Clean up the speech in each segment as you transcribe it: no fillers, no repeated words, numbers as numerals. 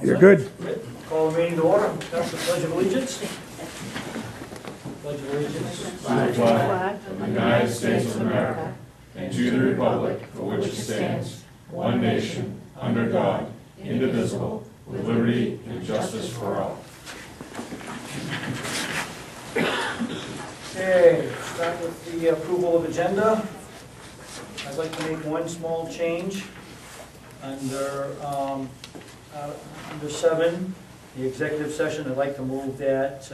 You're good. Call the meeting to order. That's the Pledge of Allegiance. Pledge of Allegiance. To the flag of the United States of America and to the republic for which it stands, one nation, under God, indivisible, with liberty and justice for all. Okay, start with the approval of agenda. I'd like to make one small change under 7, the executive session. I'd like to move that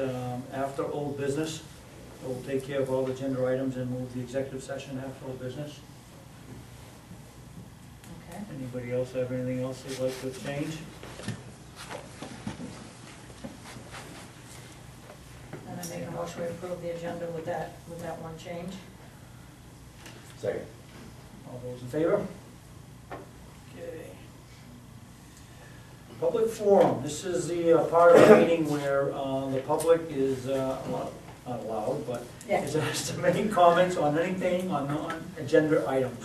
after old business. So we'll take care of all the agenda items and move the executive session after old business. Okay. Anybody else have anything else they'd like to change? And I make a motion to approve the agenda with that one change. Second. All those in favor? Okay. Public forum. This is the part of the meeting where the public is not allowed, but Yeah. is asked to make comments on anything on non-agenda items.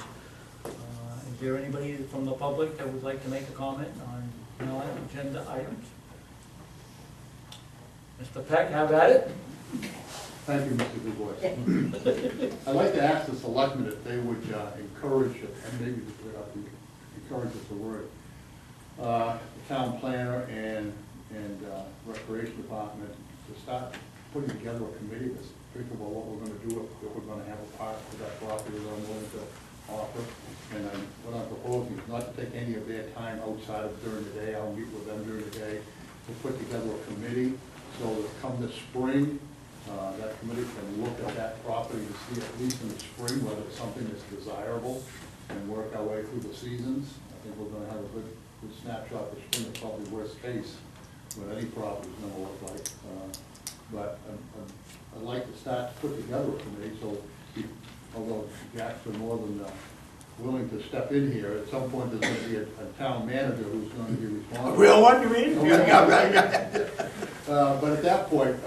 Is there anybody from the public that would like to make a comment on non-agenda items? Mr. Peck, have at it. Thank you, Mr. Du Bois. I'd like to ask the selectmen if they would encourage, and maybe encourage is the word, the town planner and recreation department to start putting together a committee to think about what we're gonna do if we're gonna have a park for that property that I'm willing to offer. And what I'm proposing is not to take any of their time outside of during the day. I'll meet with them during the day to put together a committee so that come this spring, that committee can look at that property to see at least in the spring whether it's something that's desirable and work our way through the seasons. I think we're gonna have a good snapshot this spring, it's probably worst case, what any property is gonna look like. But I'd like to start to put together a committee, so although Jack's been more than willing to step in here, at some point there's gonna be a town manager who's gonna be responsible. A real one, you mean? But at that point,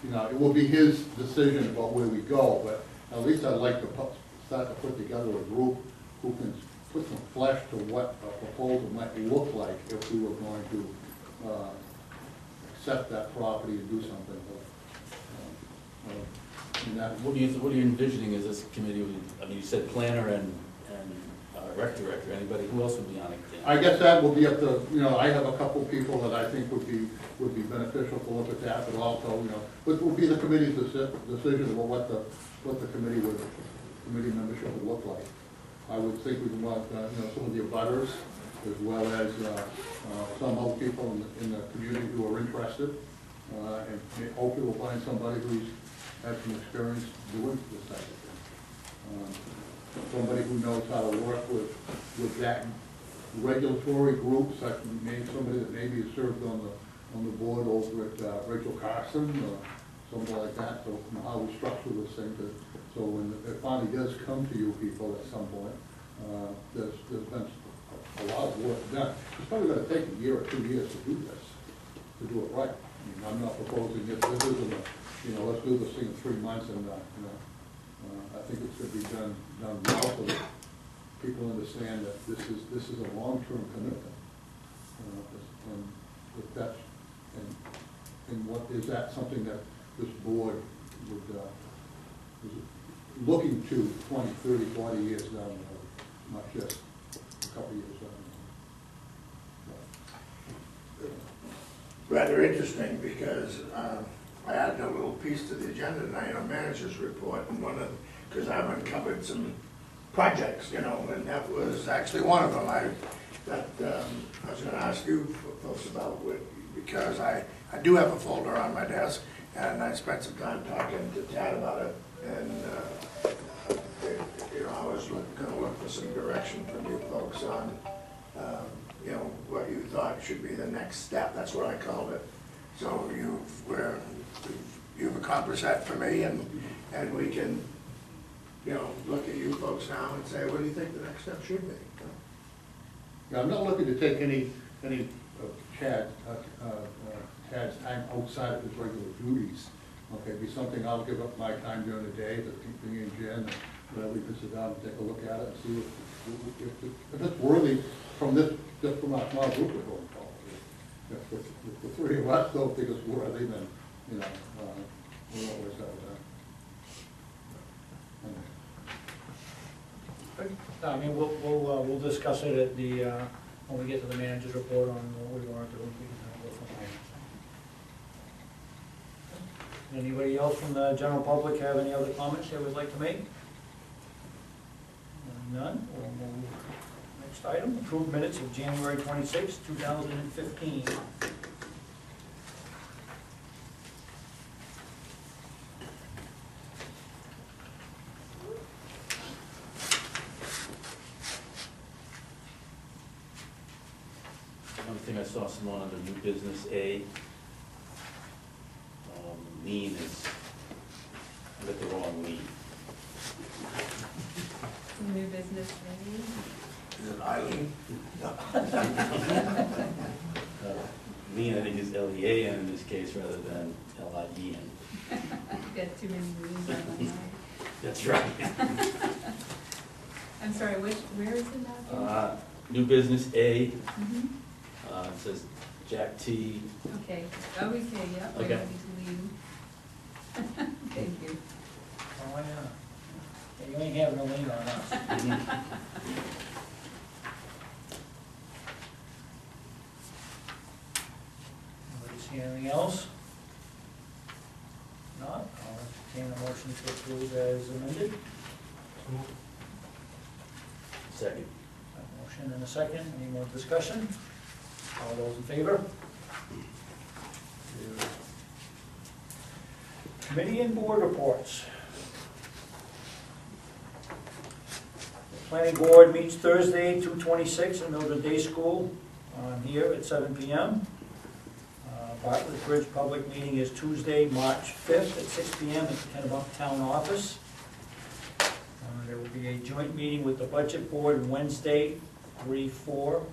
it will be his decision about where we go, but at least I'd like to start to put together a group who can put some flesh to what a proposal might look like if we were going to accept that property and do something. What are you envisioning as this committee? I mean, you said planner and rec director, anybody, who else would be on it? I guess that will be up to, I have a couple people that I think would be beneficial to look at that, but also, what will be the committee's decision about what the committee membership would look like. I would think we'd want, some of the abutters, as well as some other people in the community who are interested, and hopefully we'll find somebody who's had some experience doing this type of thing. Somebody who knows how to work with that regulatory group, such somebody that maybe has served on the board over at Rachel Carson, or something like that, so how we structure this thing, so when it finally does come to you people at some point, there's been a lot of work done. It's probably going to take a year or 2 years to do this, to do it right. I mean, I'm not proposing this isn't let's do this thing in 3 months, and I think it should be done well so that people understand that this is a long-term commitment. And if that's and what is that something that this board would is looking to 20, 30, 40 years down the road, not just a couple years down the road. Rather interesting because I added a little piece to the agenda tonight on manager's report, and because I've uncovered some projects, and that was actually one of them. I was going to ask you folks about because I do have a folder on my desk, and I spent some time talking to Tad about it, and I was going to look for some direction from you folks on what you thought should be the next step. That's what I called it. So you've accomplished that for me, and we can look at you folks now and say, what do you think the next step should be? Yeah, I'm not looking to take any of Tad's time outside of his regular duties. Okay, it'd be something I'll give up my time during the day, to bring in Jen, whatever, we can sit down and take a look at it and see if it's worthy from this, just from our small group we're going forward. If the three of us don't think it's worthy, then, you know, we'll always have that. I mean, we'll discuss it at the, when we get to the manager's report on what we want to do, we can go from there. Anybody else from the general public have any other comments they would like to make? None, we'll move. Next item, approved minutes of January 26, 2015. One thing I saw someone under new business A, lien is, I got the wrong lien. New business maybe? Is it Eileen? Lien, I think, is L-E-A-N in this case rather than L-I-E-N. You've got too many meetings on one night. That's right. I'm sorry, where is it now? New business A, Mhm. it says Jack T. Okay, okay, yeah, we're Okay. ready to leave. Thank you. Oh, yeah. Yeah, you ain't having a lien on us. Anybody see anything else? Not, I'll entertain a motion to approve as amended. Second. A motion and a second, any more discussion? All those in favor? Committee and board reports. The planning board meets Thursday, 2/26 in Mildred Day School, here at 7 p.m. Bartlett Bridge public meeting is Tuesday, March 5th at 6 p.m. at the Kennebunk Town Office. There will be a joint meeting with the budget board Wednesday, 3/4,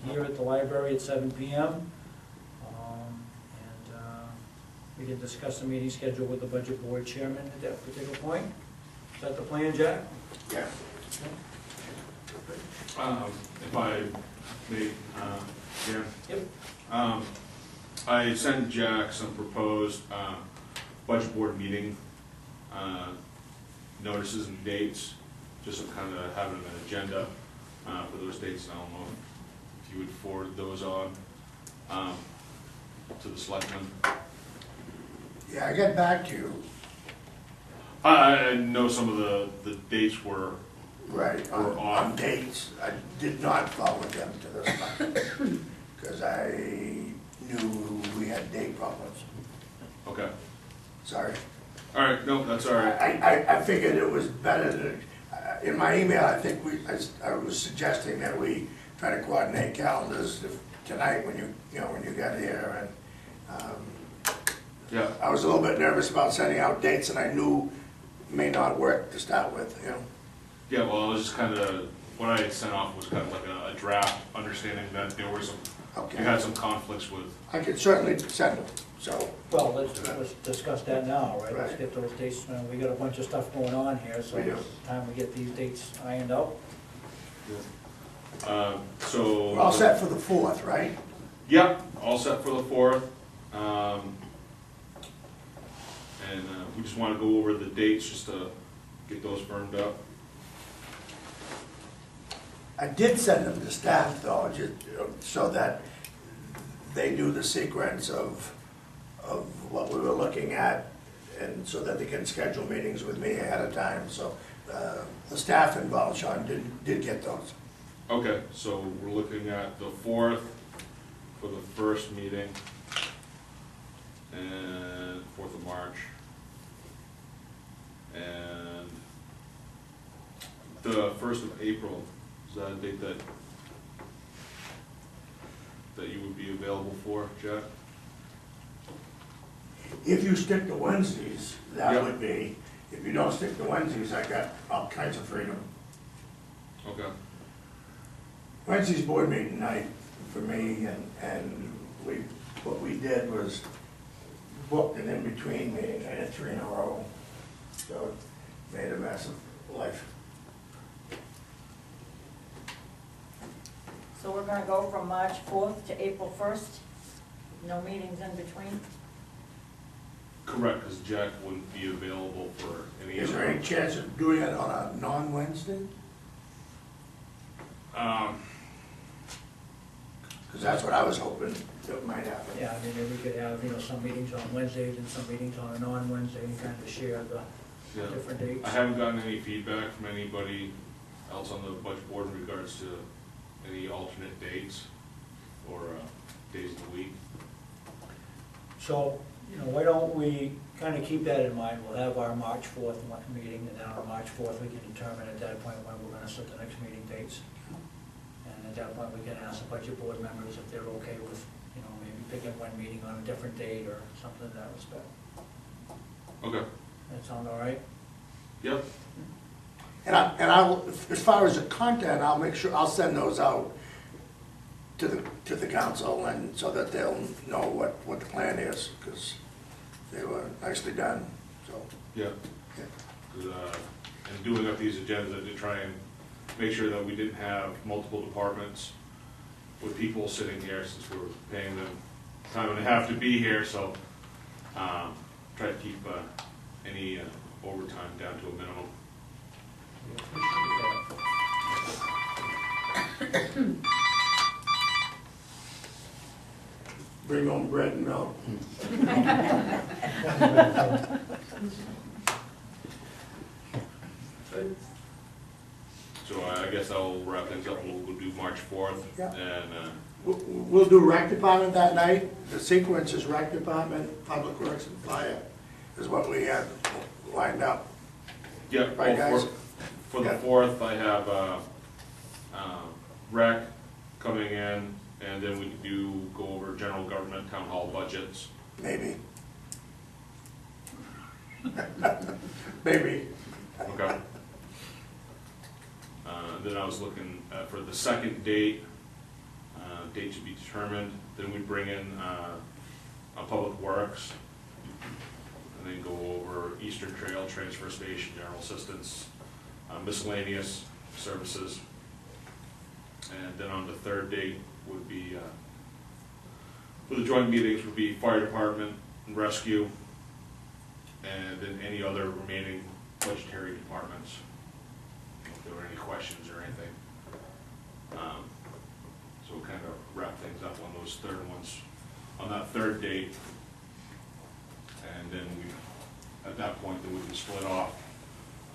here at the library at 7 p.m. We can discuss the meeting schedule with the budget board chairman at that particular point. Is that the plan, Jack? Yeah. If I may, yeah. Yep. I sent Jack some proposed budget board meeting notices and dates, just to kind of having an agenda for those dates. I don't know if you would forward those on to the selectmen. Yeah, I got back to you, I know some of the dates were, right, We're on off. dates. I did not forward them to this one, because I knew we had date problems. okay. Sorry. All right, no, that's all right. I figured it was better to, in my email, I think I was suggesting that we try to coordinate calendars tonight when you got here, and, Yeah, I was a little bit nervous about sending out dates, and I knew may not work to start with, you know. yeah, well, it was just kind of, what I had sent off was kind of like a draft, understanding that there were some, Okay. you had some conflicts with. I could certainly send them, so, Well, let's discuss that now, right? Let's Right. get those dates, we got a bunch of stuff going on here, so We do. it's time we get these dates ironed out. So. we're all set for the 4th, right? Yep, all set for the 4th. And we just want to go over the dates, just to get those firmed up. I did send them to staff, though, just so that they do the sequence of what we were looking at, and so that they can schedule meetings with me ahead of time, so the staff involved, Sean, did get those. Okay, so we're looking at the 4th for the first meeting, and 4th of March. And the 1st of April, is that a date that you would be available for, Jack? If you stick to Wednesdays, that Yep. would be, if you don't stick to Wednesdays, I got all kinds of freedom. Okay. Wednesday's board meeting night for me, and what we did was booked an in-between meeting, I had 3 in a row, so it made a mess of life. So we're gonna go from March 4th to April 1st? No meetings in between? Correct, because Jack wouldn't be available for any. Is there any chance of doing it on a non-Wednesday? Because that's what I was hoping that might happen. Yeah, I mean, we could have, some meetings on Wednesdays and some meetings on a non-Wednesday and kind of share the Yeah. different dates. I haven't gotten any feedback from anybody else on the budget board in regards to any alternate dates or days of the week. So, why don't we kind of keep that in mind? We'll have our March 4th meeting, and then on March 4th, we can determine at that point when we're going to set the next meeting dates. And at that point, we can ask the budget board members if they're okay with, maybe picking one meeting on a different date or something in that respect. Okay. That sound all right? Yep. And I will, as far as the content, I'll make sure, I'll send those out to the council, and so that they'll know what the plan is, because they were nicely done, so. Yeah. Yeah. 'Cause, in doing up these agendas, I did try and make sure that we didn't have multiple departments with people sitting here, since we're paying them time and a half to be here, so try to keep any overtime down to a minimum. We appreciate that. Bring home bread and milk. So I guess I'll wrap things up, and we'll do March 4th, Yeah. and We'll do rec department that night. The sequence is rec department, public works, and fire is what we have lined up. yeah, Right, guys? for the Yeah. 4th, I have rec coming in, and then we do go over general government, town hall budgets. Maybe. Maybe. Okay. Then I was looking for the second date, date to be determined, then we bring in Public Works, and then go over Eastern Trail, Transfer Station, General Assistance, miscellaneous services. And then on the third date would be, for the joint meetings would be Fire Department and Rescue, and then any other remaining budgetary departments, if there were any questions or anything. So we'll kind of wrap things up on those third ones, on that third date. And then we, at that point, then we can split off.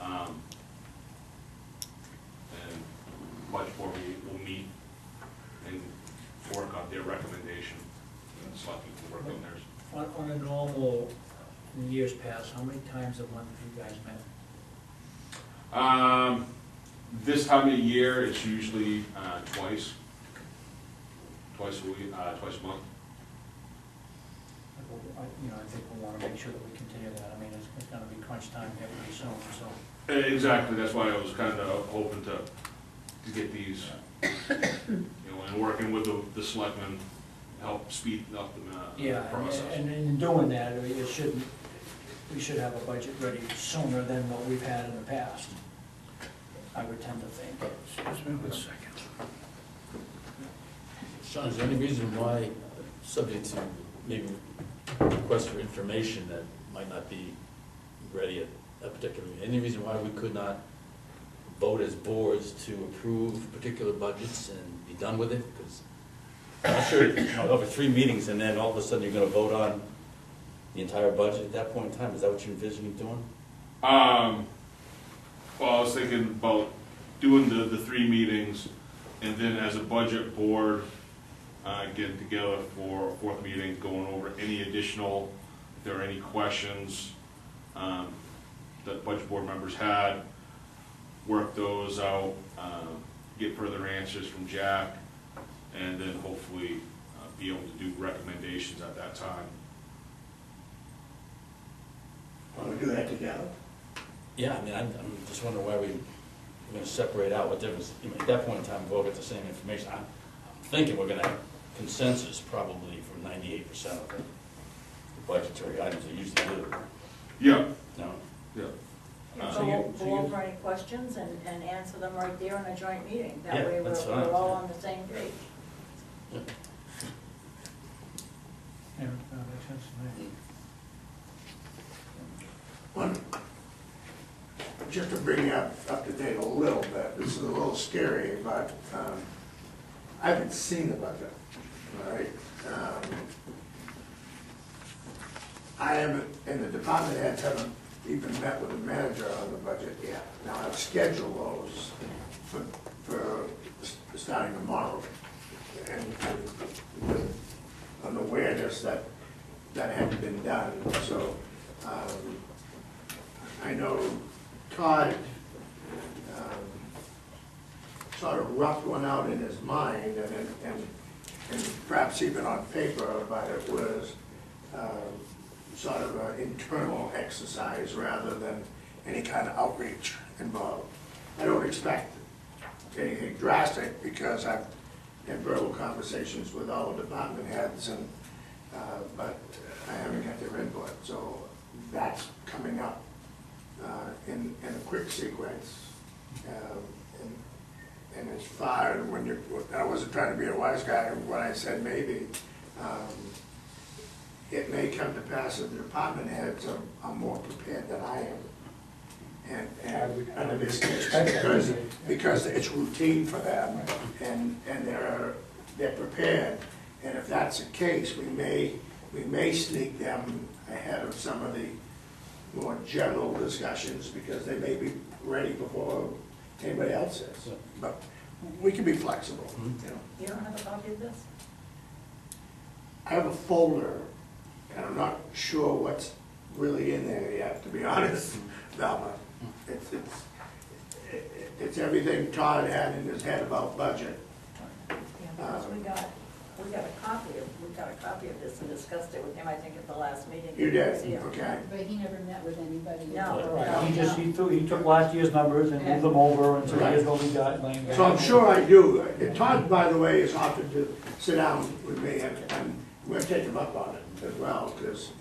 And budget board will meet and work on their recommendation, and the selectmen can work on theirs. On a normal, in years past, how many times a month have you guys met? This time of year, it's usually twice a week, twice a month. I think we want to make sure that we continue that. I mean, it's going to be crunch time here pretty soon, so. Exactly, that's why I was kind of hoping to get these, and working with the selectmen, help speed up the Yeah, process. and in doing that, we should have a budget ready sooner than what we've had in the past, I would tend to think. Excuse me one second. Sean, is there any reason why, subject to maybe request for information that might not be ready at a particular, any reason why we could not vote as boards to approve particular budgets and be done with it? Because I'm sure, over 3 meetings and then all of a sudden you're gonna vote on the entire budget at that point in time, is that what you're envisioning doing? Well, I was thinking about doing the 3 meetings, and then as a budget board, getting together for a 4th meeting, going over any additional, if there are any questions that budget board members had, work those out, get further answers from Jack, and then hopefully be able to do recommendations at that time. Want to do that together? Yeah, I mean, I'm just wondering why we're gonna separate out what difference, at that point in time, vote at the same information. I'm thinking we're gonna have consensus probably for 98% of the budgetary items they usually do. Yeah, No? yeah. So you- Go over any questions and answer them right there in a joint meeting. Yeah, That way that's we're fine. all on the same page. Yeah, that makes sense to me. One, just to bring you up to date a little bit, this is a little scary, but I haven't seen the budget, all right? I haven't, and the department heads haven't even met with the manager on the budget yet. Now, I've scheduled those for starting tomorrow, and with an awareness that hadn't been done, so I know Todd sort of roughed one out in his mind, and perhaps even on paper, but it was sort of an internal exercise rather than any kind of outreach involved. I don't expect anything drastic because I've had verbal conversations with all the department heads, and but I haven't got their input, so that's coming up in a quick sequence. And as far as when I wasn't trying to be a wise guy when I said maybe, it may come to pass that the department heads are more prepared than I am. And this because it's routine for them, and they're prepared. And if that's the case, we may sneak them ahead of some of the more general discussions because they may be ready before anybody else is. But we can be flexible, you know. You don't have a copy of this? I have a folder, and I'm not sure what's really in there yet, to be honest, Velma. It's everything Todd had in his head about budget. Yeah, because we got a copy of this and discussed it with him, I think, at the last meeting. You He was did, here. okay. But he never met with anybody. No. All right, he took last year's numbers and moved them over, and so here's what we got laying back. So I'm sure I do. Todd, by the way, is offered to sit down with me, and we'll take him up on it as well, because,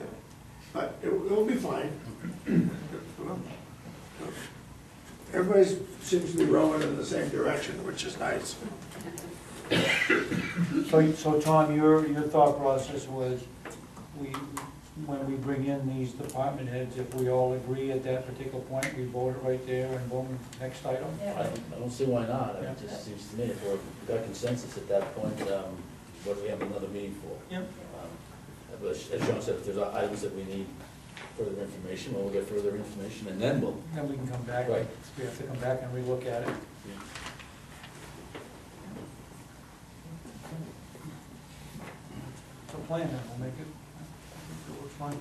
but it'll be fine. Everybody seems to be rowing in the same direction, which is nice. So Tom, your thought process was, when we bring in these department heads, if we all agree at that particular point, we vote it right there and boom, next item? Yeah. I don't see why not. Yeah. It just seems to me if we've got consensus at that point, what do we have another meeting for? Yep. But as John said, if there's items that we need further information, well, we'll get further information and then we'll. Then we can come back, Right. we have to come back and relook at it. It's a plan, then we'll make it, it looks fine.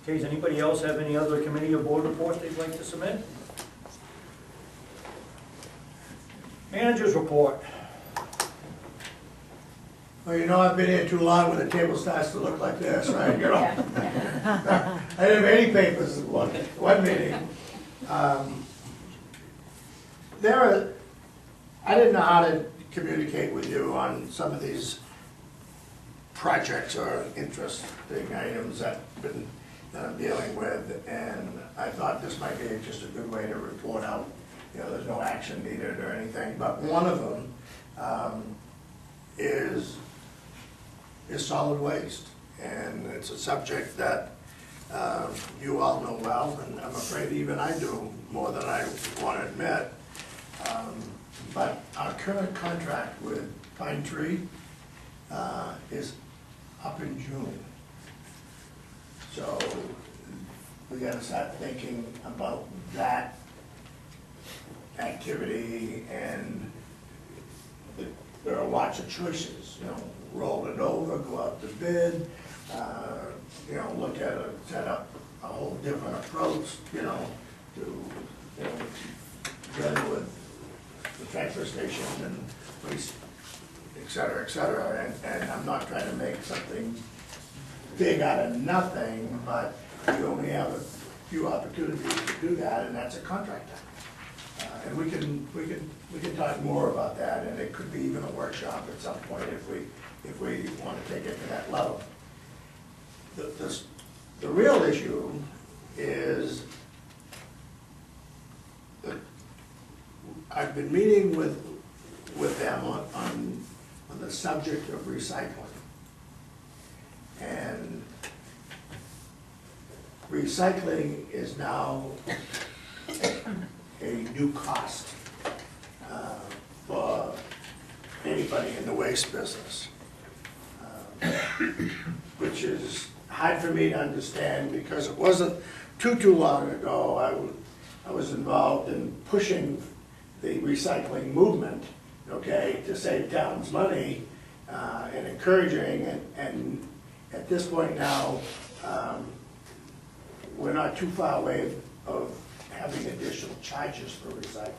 Okay, does anybody else have any other committee or board reports they'd like to submit? Managers report. Well, you know, I've been here too long when the table starts to look like this, right? You know? I didn't have any papers in one meeting. I didn't know how to communicate with you on some of these projects or interesting items that I'm dealing with, and I thought this might be just a good way to report out. You know, there's no action needed or anything, but one of them is solid waste, and it's a subject that you all know well, and I'm afraid even I do more than I want to admit. But our current contract with Pine Tree is up in June. So we gotta start thinking about that activity, and there are lots of choices, you know, roll it over, go out to bid, you know, look at it, set up a whole different approach, you know, to, you know, deal with the transfer station and waste, et cetera, and I'm not trying to make something big out of nothing, but you only have a few opportunities to do that, and that's a contractor. And we can talk more about that, and it could be even a workshop at some point if we want to take it to that level. The real issue is, I've been meeting with them on the subject of recycling. And recycling is now a new cost for anybody in the waste business, which is hard for me to understand because it wasn't too long ago I was involved in pushing the recycling movement, okay, to save towns money and encouraging, and at this point now, we're not too far away of having additional charges for recycling.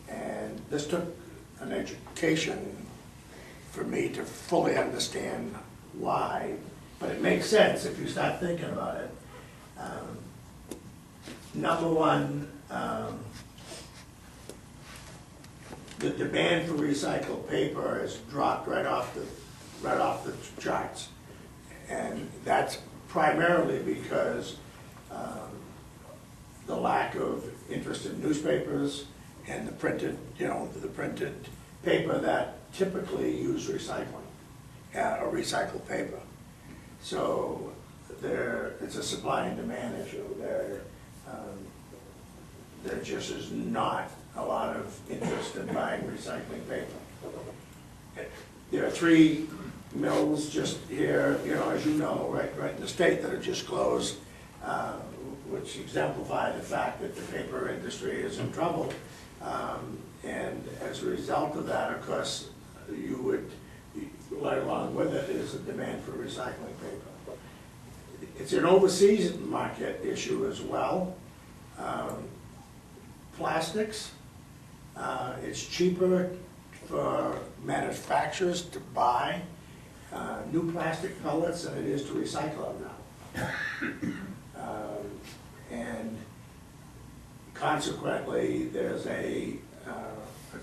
And this took an education for me to fully understand why, but it makes sense if you start thinking about it. Number one, the demand for recycled paper has dropped right off the charts. And that's primarily because the lack of interest in newspapers and the printed paper that typically use recycling, or recycled paper. So it's a supply and demand issue. There just is not a lot of interest in buying recycling paper. There are 3 mills just here, as you know, right in the state that have just closed, which exemplify the fact that the paper industry is in trouble. And as a result of that, of course, right along with it is a demand for recycling paper. It's an overseas market issue as well. Plastics, it's cheaper for manufacturers to buy new plastic pellets than it is to recycle them now. And consequently, there's a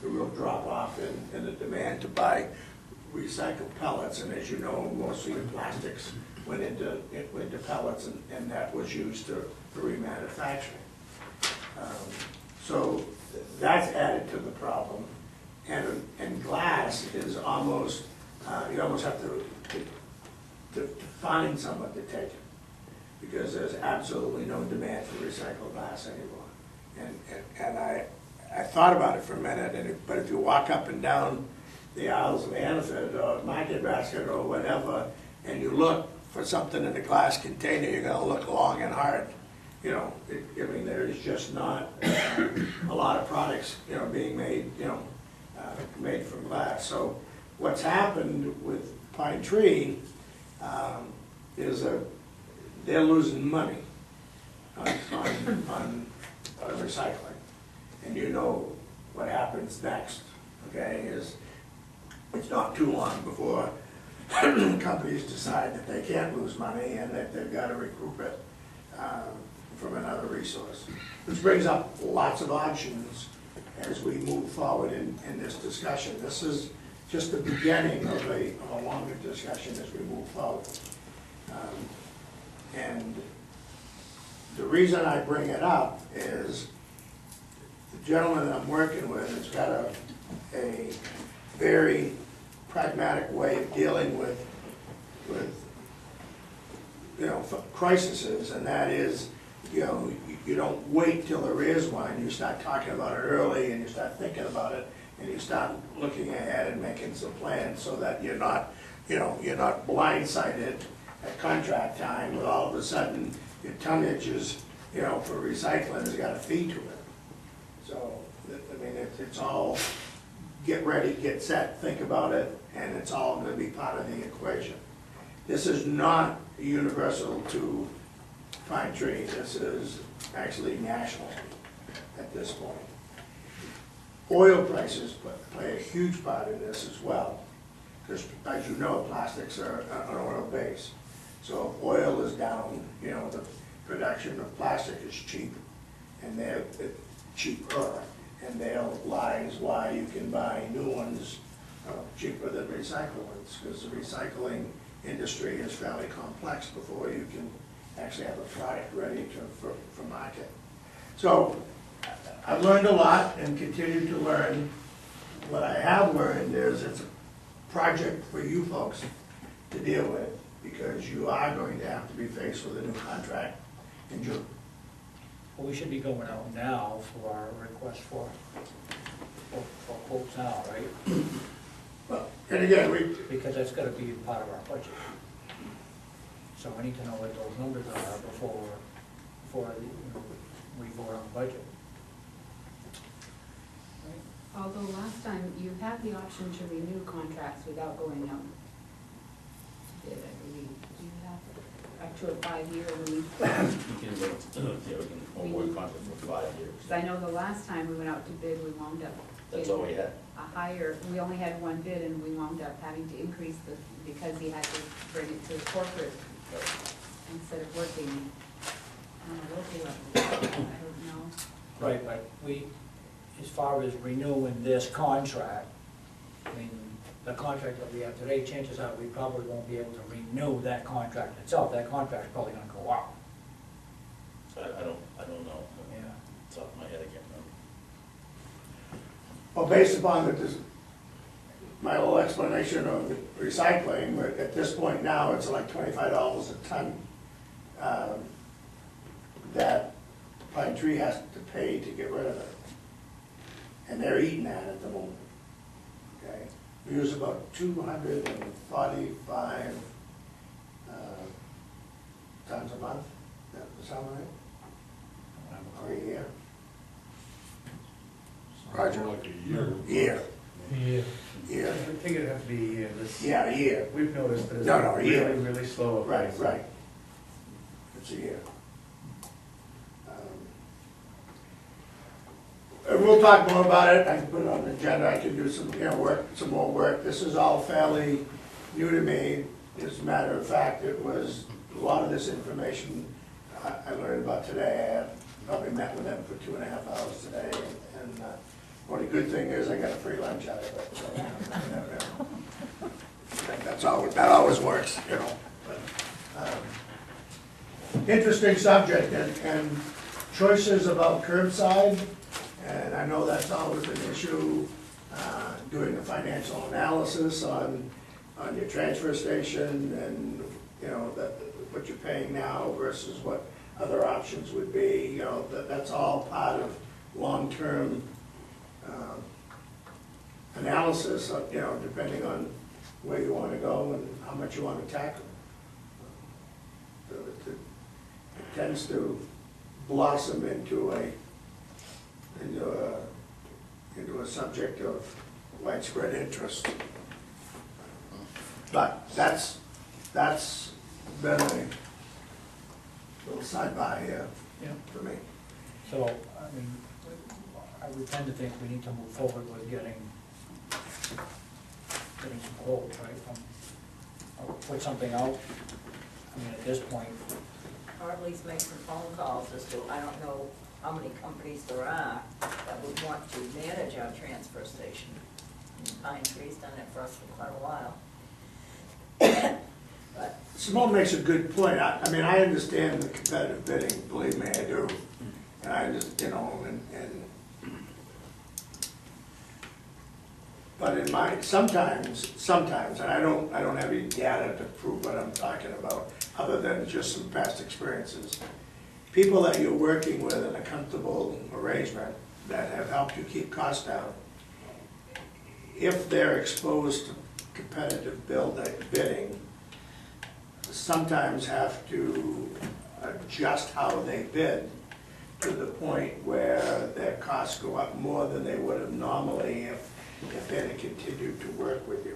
real drop-off in the demand to buy recycled pellets. And as you know, mostly the plastics went into pellets, and that was used for remanufacturing. So that's added to the problem. And glass is almost, you almost have to find someone to take it, because there's absolutely no demand for recycled glass anymore. And I thought about it for a minute, but if you walk up and down the aisles of Hannaford or Market Basket or whatever, and you look for something in a glass container, you're gonna look long and hard. I mean, there's just not a lot of products, being made, made from glass. So what's happened with Pine Tree is they're losing money on recycling. And you know what happens next, okay, is it's not too long before companies decide that they can't lose money and that they've got to recoup it from another resource. Which brings up lots of options as we move forward in this discussion. This is just the beginning of a longer discussion as we move forward. And the reason I bring it up is the gentleman that I'm working with has got a very pragmatic way of dealing with crises, and that is, you don't wait till there is one. You start talking about it early, and you start thinking about it, and you start looking ahead and making some plans so that you're not blindsided at contract time with all of a sudden your tonnage is, for recycling has got a fee to it. So, I mean, it's all get ready, get set, think about it, and it's all going to be part of the equation. This is not universal to Pine Tree. This is actually national at this point. Oil prices play a huge part in this as well, because as you know, plastics are an oil base. So if oil is down, the production of plastic is cheap, and they're cheaper, and there lies why you can buy new ones cheaper than recycled ones, because the recycling industry is fairly complex before you can actually have a product ready for market. So I've learned a lot and continue to learn. What I have learned is it's a project for you folks to deal with, because you are going to have to be faced with a new contract in June. Well, we should be going out now for our request for quotes now, right? Well, and again, Because that's gotta be part of our budget. So we need to know what those numbers are before we vote on the budget. Although last time you had the option to renew contracts without going out to bid, I believe. Do you have up to a 5-year lease? You can, we can award contract for 5 years. Because I know the last time we went out to bid, we wound up. That's all we had. We only had one bid and we wound up having to increase because he had to bring it to the corporate instead of working on a local level. I don't know. Right, but as far as renewing this contract, I mean, the contract that we have today, chances are we probably won't be able to renew that contract itself. That contract's probably gonna go up. So I don't know. Yeah. It's off my head, I can't remember. well, based upon my little explanation of the recycling, but at this point now, it's like $25 a ton that Pine Tree has to pay to get rid of it. And they're eating that at the moment. Okay? We use about 245 tons a month. That sound right? Or a year? Roger. Like a year. Year. Yeah. Year. I think it'd have to be a year. Yeah, a year. We've noticed that it's No, a year. really, really slow. Right, right. It's a year. And we'll talk more about it. I can put it on the agenda. I can do some, work, some more work. This is all fairly new to me. As a matter of fact, it was a lot of this information I learned about today. I probably met with them for 2.5 hours today. And only good thing is I got a free lunch out of it. So, that always works, But, interesting subject and choices about curbside. And I know that's always an issue, doing the financial analysis on your transfer station and, what you're paying now versus what other options would be, that's all part of long-term analysis, depending on where you want to go and how much you want to tackle. So it tends to blossom into a subject of widespread interest. But that's been a little sidebar here for me. So, I mean, I would tend to think we need to move forward with getting some quotes, right? Or put something out. I mean, at this point, Or at least make some phone calls as to, I don't know how many companies there are that would want to manage our transfer station. Pine Tree's done it for us for quite a while. But Simone makes a good point. I mean, I understand the competitive bidding, believe me, I do. And I just, but in my, sometimes, and I don't have any data to prove what I'm talking about, other than just some past experiences. People that you're working with in a comfortable arrangement that have helped you keep costs down, if they're exposed to competitive bidding, sometimes have to adjust how they bid to the point where their costs go up more than they would have normally if they had continued to work with you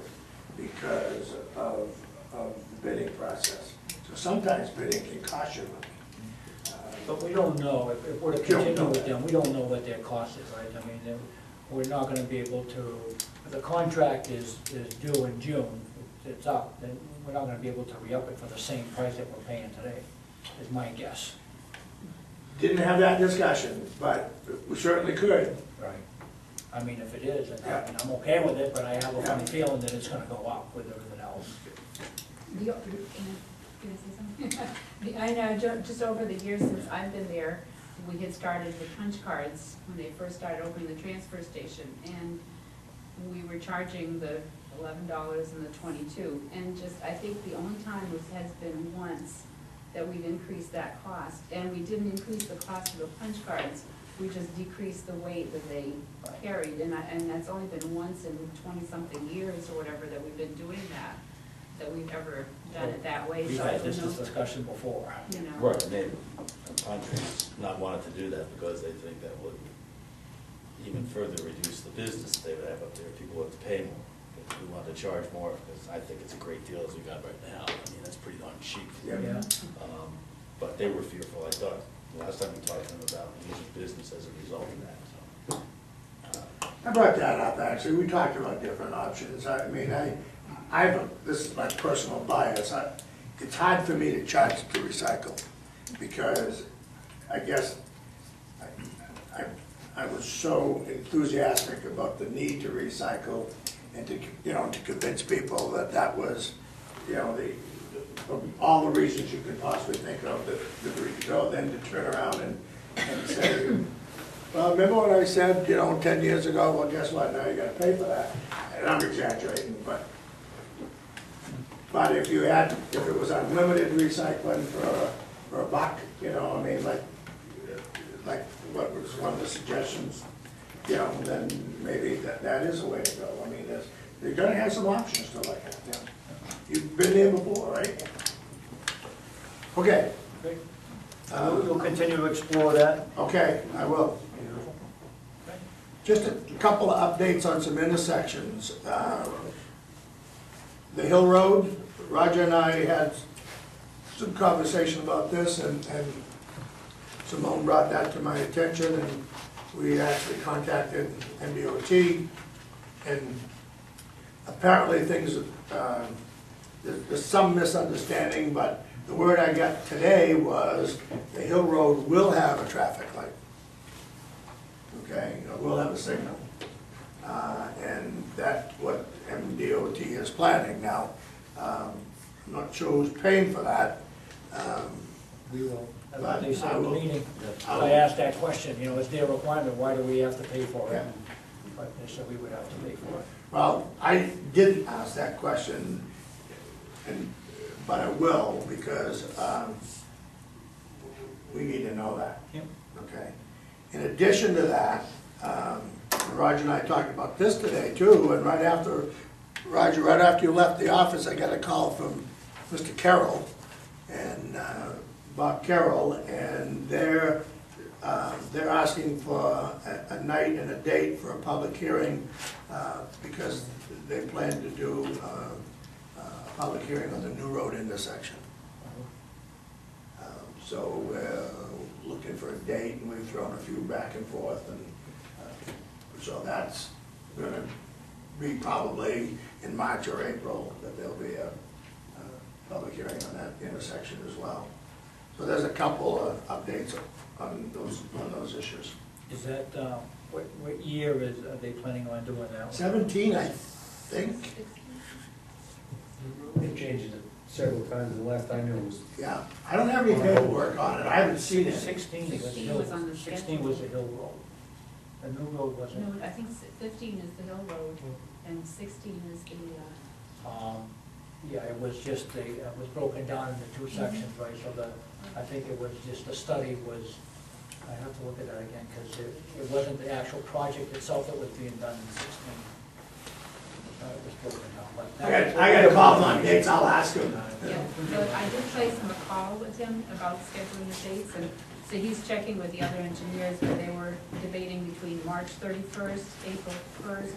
because of the bidding process. So sometimes bidding can cost you money. but we don't know, if we're to continue with them, we don't know what their cost is, right? I mean, we're not gonna be able to, if the contract is due in June, it's up, then we're not gonna be able to re-up it for the same price that we're paying today, is my guess. Didn't have that discussion, but we certainly could. Right. I mean, if it is, and Yeah. I'm okay with it, but I have a funny Yeah. feeling that it's gonna go up with everything else. Can I say something? I know, just over the years since I've been there, we had started with punch cards when they first started opening the transfer station, and we were charging the $11 and the 22. And just, I think the only time has been once that we've increased that cost, and we didn't increase the cost of the punch cards, we just decreased the weight that they carried, and that's only been once in 20-something years or whatever that we've been doing that we've ever done it that way. We've So I had don't this know, discussion before. you know. Right, and they, contractors not wanting to do that because they think that would even further reduce the business they would have up there. People would have to pay more. If we want to charge more, because I think it's a great deal as we got right now. I mean, that's pretty darn cheap. Yeah. Yeah. But they were fearful, I thought, the last time we talked to them about losing business as a result of that, so. I brought that up, actually, we talked about different options, I mean, this is my personal bias, it's hard for me to charge to recycle, because I guess I was so enthusiastic about the need to recycle, and to, you know, to convince people that that was, you know, all the reasons you could possibly think of that we could go, then to turn around and say, well, remember what I said, you know, 10 years ago? Well, guess what, now you gotta pay for that. And I'm exaggerating, but if it was unlimited recycling for a buck, you know, I mean, like what was one of the suggestions, you know, then maybe that is a way to go. I mean, you're gonna have some options to look at, yeah. You've been there before, right? Okay. Okay. We'll continue to explore that. Okay, I will. Just a couple of updates on some intersections. The Hill Road, Roger and I had some conversation about this, and Simone brought that to my attention, and we actually contacted MDOT, and apparently things, there's some misunderstanding, but the word I got today was the Hill Road will have a traffic light. Okay, we'll have a signal. And that's what MDOT is planning. Now, I'm not sure who's paying for that. We will, as But they said I in the will- meeting, I I will- asked that question, you know, is there a requirement, why do we have to pay for it? Yeah. But they said we would have to pay for it. Well, I didn't ask that question, but I will, because we need to know that. Yep. Okay. In addition to that, Roger and I talked about this today too, and Roger, right after you left the office, I got a call from Mr. Carroll and Bob Carroll, and they're asking for a night and a date for a public hearing, because they plan to do a public hearing on the new road intersection. So we're looking for a date, and we've thrown a few back and forth, and so that's gonna be probably in March or April that there'll be a public hearing on that intersection as well. So there's a couple of updates on those issues. Is that, what year are they planning on doing that? 17, I think. They've changed it several times, and the last I knew was, Yeah, I don't have any paperwork on it, I haven't seen it. 16 was the 16 Hill, was on the 16 was the Hill Road. The new road wasn't. No, I think 15 is the Hill Road, and 16 is the, Yeah, it was just it was broken down into two sections, right? So I think it was just, the study was, I have to look at that again, because it wasn't the actual project itself that was being done in 16. It was broken down, but. I got a call on dates, I'll ask him. yeah. So I did place him a call with him about scheduling the dates, and so he's checking with the other engineers, but they were debating between March 31st, April 1st,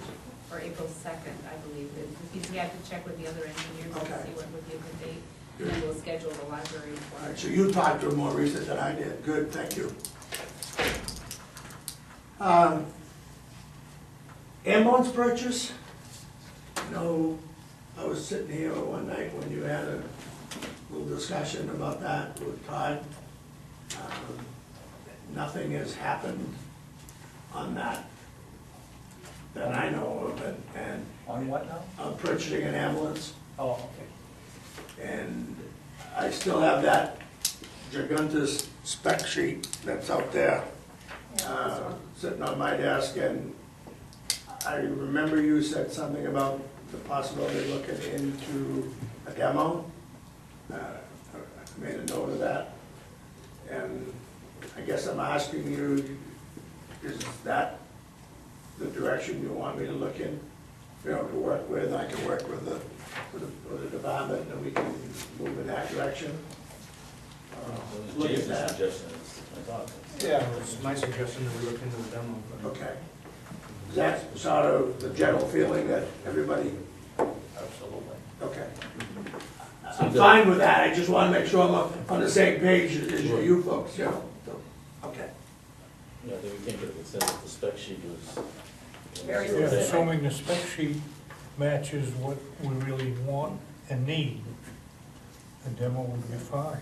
or April 2nd, I believe. He had to check with the other engineers to Okay. see what would be a good date, and then we'll schedule the library All for right, it. so you talked to him more recent than I did, good, thank you. Ambulance purchase? You know, I was sitting here one night when you had a little discussion about that with Todd. Nothing has happened on that I know of, and On what now? I'm purchasing an ambulance. Oh, okay. And I still have that gigantus spec sheet that's out there, sitting on my desk, and I remember you said something about the possibility of looking into a demo. I made a note of that, and I guess I'm asking you, is that the direction you want me to look in? You know, to work with, I can work with the department, and we can move in that direction. Look at Jason's that. suggestion is, I thought. Yeah, it was my suggestion that we look into the demo. Okay. Is that sort of the general feeling that everybody, Absolutely. okay. I'm fine with that, I just want to make sure I'm on the same page as you folks, you know, so, okay. Yeah, I think we came to the consensus the spec sheet was. Very Yeah, specific. assuming the spec sheet matches what we really want and need, the demo would be fine,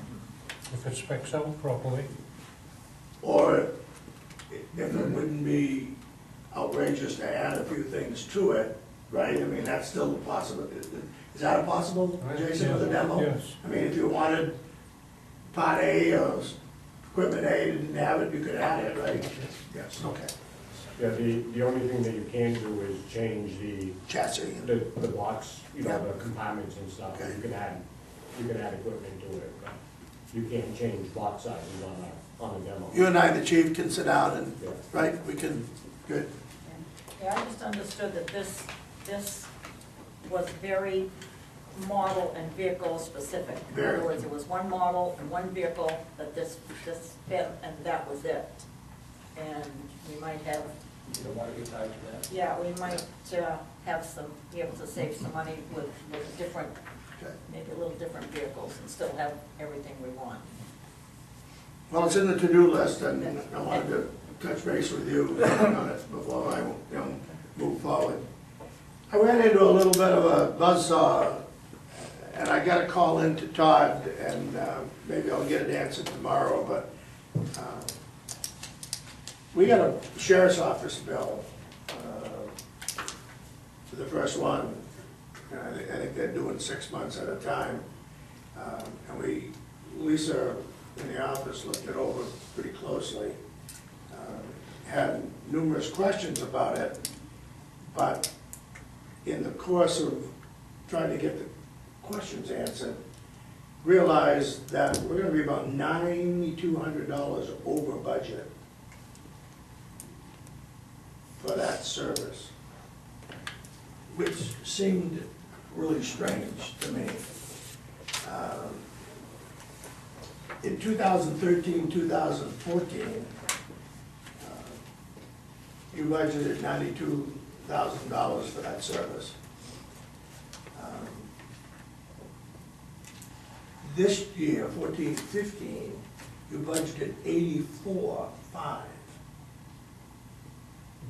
if it specs out properly. Or if it wouldn't be outrageous to add a few things to it, right? I mean, that's still a possibility. Is that a possible, Jason, with a demo? Yes. I mean, if you wanted part A or equipment A didn't have it, you could add it, right? Yes, okay. Yeah, the only thing that you can do is change Chassis. the box, you know, Yeah. the compartments and stuff. Okay. You can add equipment to it, but you can't change box sizes on a demo. You and I, the chief, can sit down and, Yeah. right, we can, good. Yeah, I just understood that this was very model and vehicle specific. In Very. other words, it was one model and one vehicle that this fit, and that was it. And we might have, You don't want to get tied to that. yeah, we might have some, be able to save some money with different, Okay. maybe a little different vehicles and still have everything we want. Well, it's in the to-do list, and I wanted to touch base with you on it before I, move forward. I ran into a little bit of a buzzsaw, and I got a call in to Todd, and maybe I'll get it answered tomorrow, but we got a sheriff's office bill for the first one, and I think they're doing 6 months at a time. And Lisa in the office looked it over pretty closely, had numerous questions about it, but in the course of trying to get the questions answered, realized that we're gonna be about $9,200 over budget for that service, which seemed really strange to me. In 2013, 2014, you budgeted $92,000 for that service. This year, 14, 15, you budgeted 84.5.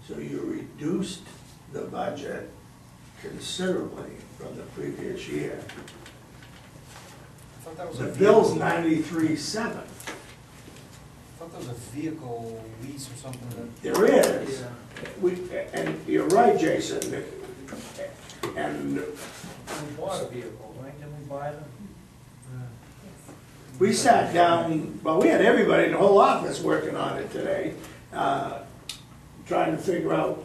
So you reduced the budget considerably from the previous year. I thought that was The a bill's vehicle. 93.7. I thought that was a vehicle lease or something that. There is. And you're right, Jason, and We bought a vehicle, right? Didn't we buy them? we sat down, well, we had everybody in the whole office working on it today, trying to figure out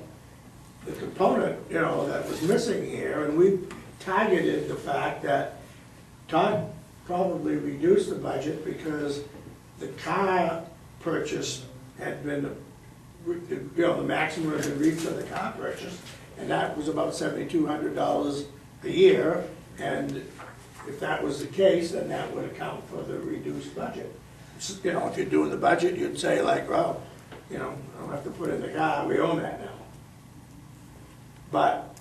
the component, that was missing here, and we targeted the fact that Todd probably reduced the budget because the car purchase had been, the maximum had been reached for the car purchase, and that was about $7,200 a year, and if that was the case, then that would account for the reduced budget. If you're doing the budget, you'd say like, well, I don't have to put in the car, we own that now. But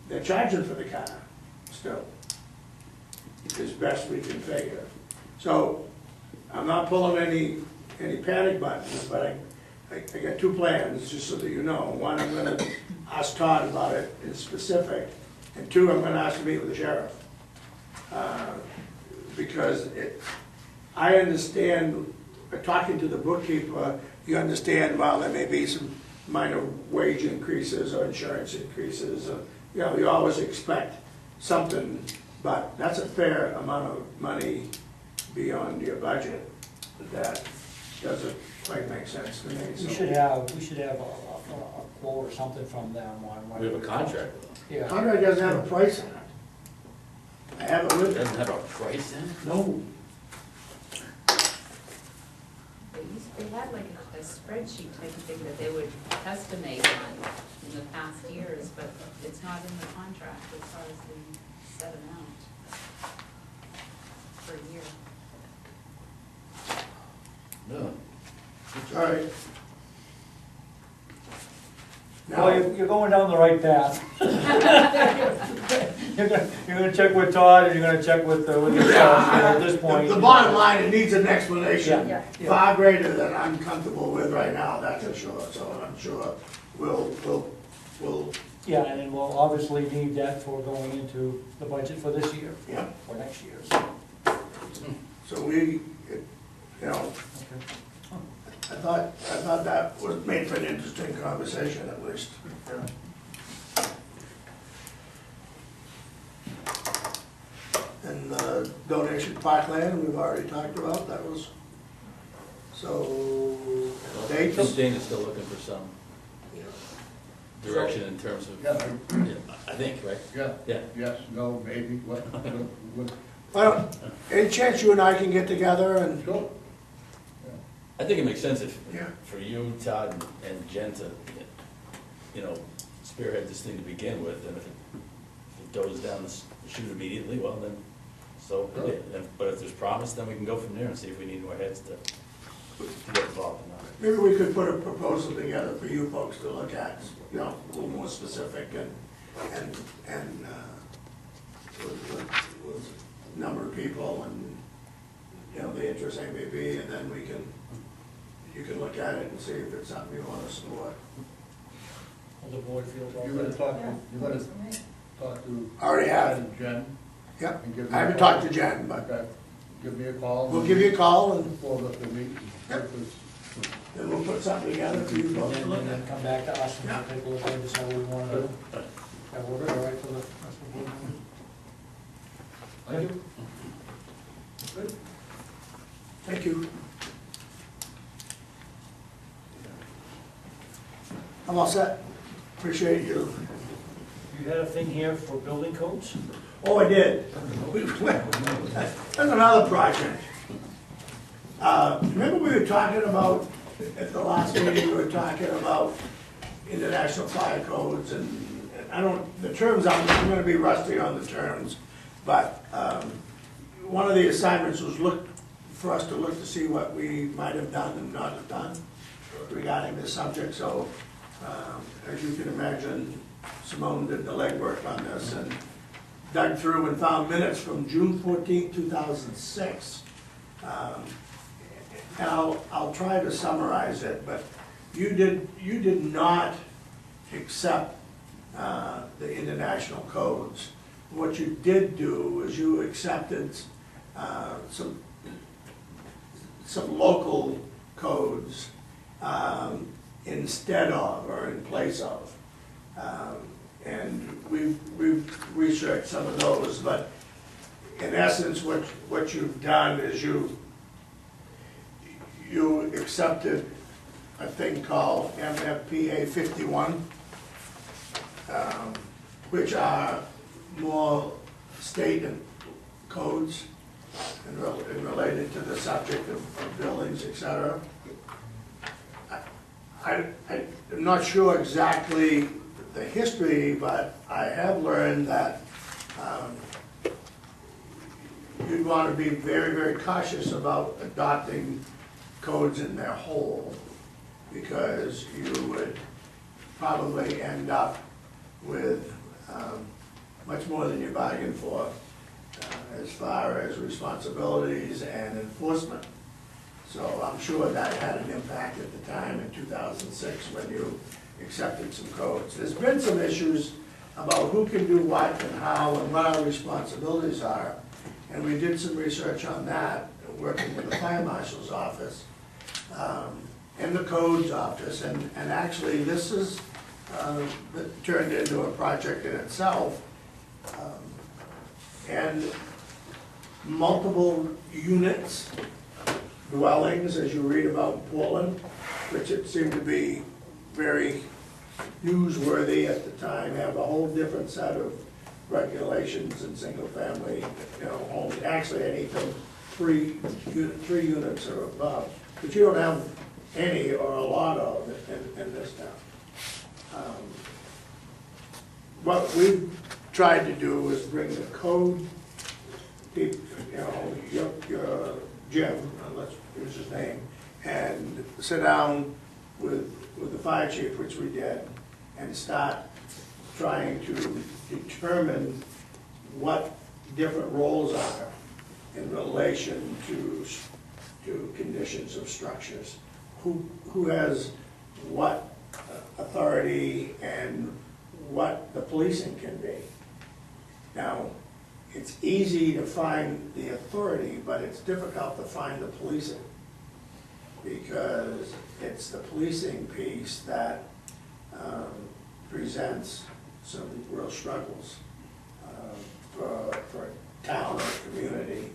they're charging for the car still, as best we can figure. So I'm not pulling any panic buttons, but I got two plans, just so that you know. One, I'm gonna ask Todd about it in specific, and two, I'm gonna ask to meet with the sheriff. Because I understand, talking to the bookkeeper, you understand, well, there may be some minor wage increases or insurance increases, you always expect something, but that's a fair amount of money beyond your budget, that doesn't quite make sense to me, so. We should have a quote or something from them on what. We have a contract with them. Yeah. Conrad doesn't have a price in it. I have it It with me. doesn't have a price in it? No, They had like a spreadsheet type of thing that they would estimate on in the past years, but it's not in the contract as far as the set amount per year. No. all right. Well, Now, you're going down the right path. You're gonna check with Todd, and you're gonna check with yourself, and at this point. the bottom line, it needs an explanation Yeah. far greater than I'm comfortable with right now, that's for sure, so I'm sure we'll, Yeah, and then we'll obviously need that for going into the budget for this year, yeah. or next year, so. So we, you know, I thought that was made for an interesting conversation at least. And the donation to parkland, we've already talked about, that was, so, I dates? think Dana's still looking for some direction in terms of, yeah, I think, right? Yeah, Yeah. yes, no, maybe, what, Well, any chance you and I can get together and, sure. I think it makes sense if, yeah, for you, Todd, and Jen to, you know, spearhead this thing to begin with, and if it goes down the chute immediately, well, then, so, be it. But if there's promise, then we can go from there and see if we need more heads to get involved in that. maybe we could put a proposal together for you folks to look at, you know, a little more specific and with a number of people and, you know, the interest they may be, and then you can look at it and see if it's something you want to support. How the board feel about You're gonna that? talk, you're gonna talk to. I already have. Jen, Yeah, and give me. I haven't talked to Jen, but Okay, give me a call. we'll give you a call and Before the meeting. Yep. then we'll put something together for you folks to And look then at. come back to us and Yeah. we'll take a look at it, decide what we wanna do. That work all right for the rest of the board members? Thank you. Good. Thank you. I'm all set. Appreciate you. You had a thing here for building codes? Oh, I did. That's another project. Remember we were talking about, at the last meeting, we were talking about international fire codes and I don't, the terms, I'm gonna be rusty on the terms, but one of the assignments was for us to look to see what we might have done and not have done regarding this subject, so as you can imagine, Simone did the legwork on this and dug through and found minutes from June 14, 2006. And I'll try to summarize it, but you did not accept the international codes. What you did do is you accepted some local codes instead of or in place of. And we've researched some of those, but in essence, what you've done is you accepted a thing called MFPA 51, which are more state and codes and related to the subject of buildings, et cetera. I'm not sure exactly the history, but I have learned that you'd want to be very, very cautious about adopting codes in their whole, because you would probably end up with much more than you bargained for as far as responsibilities and enforcement. So I'm sure that had an impact at the time in 2006 when you accepted some codes. There's been some issues about who can do what and how and what our responsibilities are. And we did some research on that, working with the fire marshal's office and the codes office. And actually, this is turned into a project in itself. And multiple units, dwellings, as you read about in Portland, which it seemed to be very newsworthy at the time, have a whole different set of regulations in single-family, homes. Actually, anything three units or above, but you don't have any or a lot of it in this town. What we've tried to do is bring the code, people, your Jim, let's use his name, and sit down with the fire chief, which we did, and start trying to determine what different roles are in relation to conditions of structures. Who has what authority and what the policing can be. Now, it's easy to find the authority, but it's difficult to find the policing, because it's the policing piece that presents some real struggles for a town or community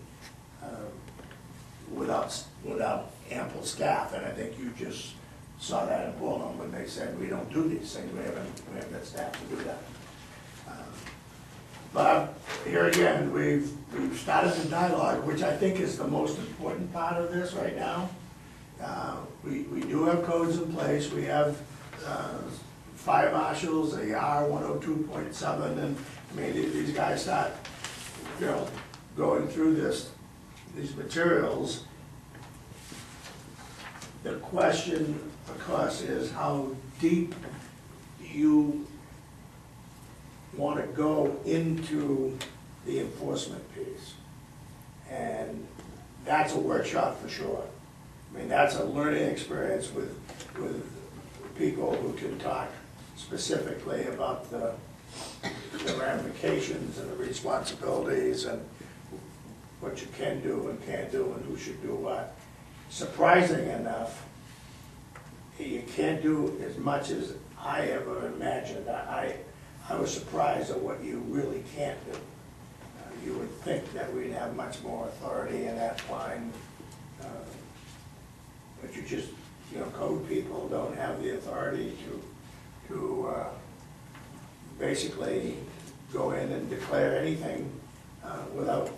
without ample staff. And I think you just saw that in Portland when they said, we don't do these things, we haven't got staff to do that. But here again, we've started the dialogue, which I think is the most important part of this right now. We do have codes in place. We have fire marshals, the R102.7, and I mean, these guys start, going through these materials. The question, of course, is how deep you want to go into the enforcement piece. And that's a workshop for sure. I mean, that's a learning experience with people who can talk specifically about the ramifications and the responsibilities and what you can do and can't do and who should do what. Surprising enough, you can't do as much as I ever imagined. I was surprised at what you really can't do. You would think that we'd have much more authority in that line, but you just, code people don't have the authority to basically go in and declare anything without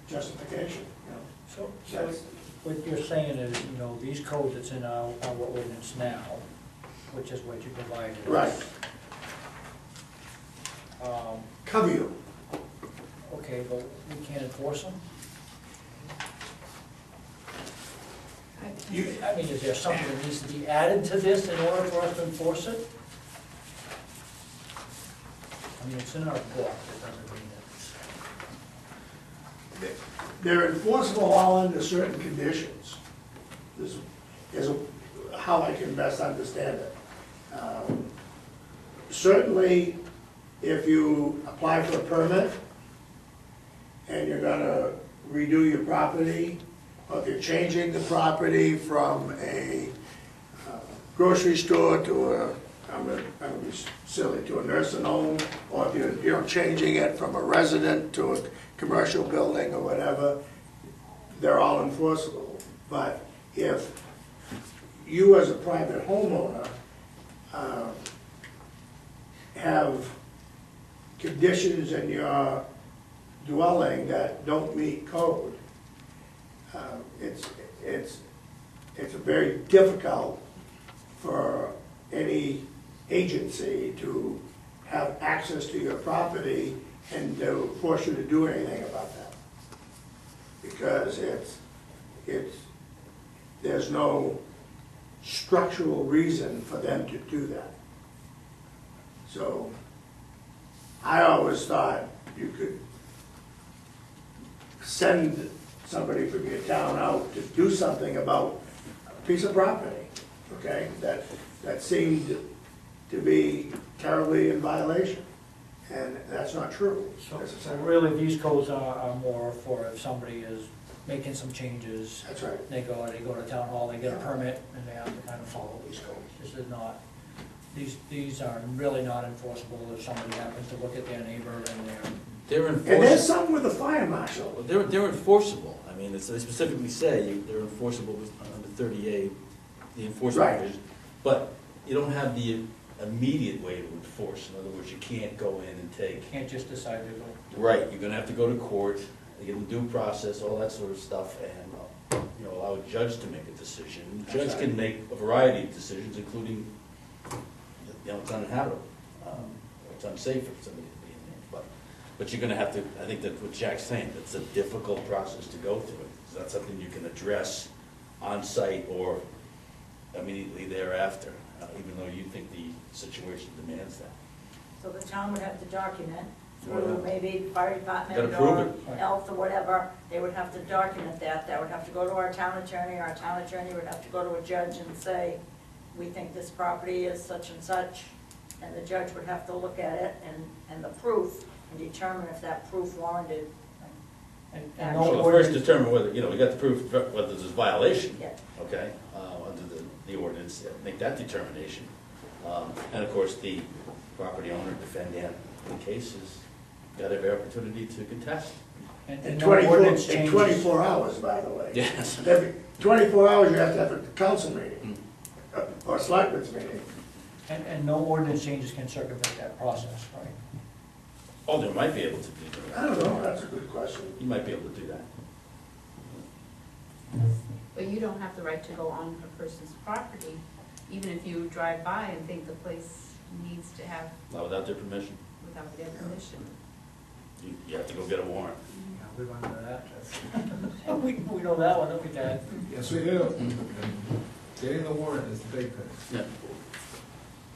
justification. So what you're saying is, these codes that's in our ordinance now, which is what you provided us. Right. Cover you. Okay, but we can't enforce them? I mean, is there something that needs to be added to this in order for us to enforce it? I mean, it's in our book, it doesn't mean it's... They're enforceable all under certain conditions, is how I can best understand it. Certainly, if you apply for a permit and you're gonna redo your property, or if you're changing the property from a grocery store to I'm gonna be silly, to a nursing home, or if you're changing it from a resident to a commercial building or whatever, they're all enforceable. But if you as a private homeowner have conditions in your dwelling that don't meet code, it's very difficult for any agency to have access to your property and to force you to do anything about that. Because there's no structural reason for them to do that. So I always thought you could send somebody from your town out to do something about a piece of property, okay, that seemed to be terribly in violation, and that's not true. So really, these codes are more for if somebody is making some changes. That's right. They go to town hall, they get a permit, and they have to kind of follow these codes. This is not, these are really not enforceable if somebody happens to look at their neighbor and They're And there's enforceable. some with the fire marshal. They're enforceable. I mean, they specifically say they're enforceable under 30A, the enforcement Right. provision. But you don't have the immediate way to enforce. In other words, you can't go in and take. Can't just decide to go. Right, you're gonna have to go to court, you get the due process, all that sort of stuff, and, allow a judge to make a decision. The judge can make a variety of decisions, including, it's uninhabitable, or it's unsafe for somebody to be in there, but you're gonna have to, I think that's what Jack's saying, it's a difficult process to go through. It's not something you can address on-site or immediately thereafter, even though you think the situation demands that. So the town would have to document Well, through maybe the fire department Gotta prove or health or whatever, they would have to document that. That would have to go to our town attorney would have to go to a judge and say, we think this property is such and such, and the judge would have to look at it and the proof, and determine if that proof warranted. And Yeah. no So first ordinance, determine whether, we got to prove whether there's a violation. Yeah. Okay, under the ordinance, make that determination. And of course, the property owner, defendant in the case has got every opportunity to contest. and In no 24, ordinance in changes. 24 hours, by the way. Yes. Every 24 hours, you have to have a council meeting, Mm. or selectmen's meeting. And no ordinance changes can circumvent that process, right? Oh, they might be able to do I that. don't know, that's a good question. You might be able to do that. But you don't have the right to go on a person's property, even if you drive by and think the place needs to have, Not without their permission. without their permission. You have to go get a warrant. We went into that. We know that one, don't we, Dad? Yes, we do. Getting the warrant is the big thing.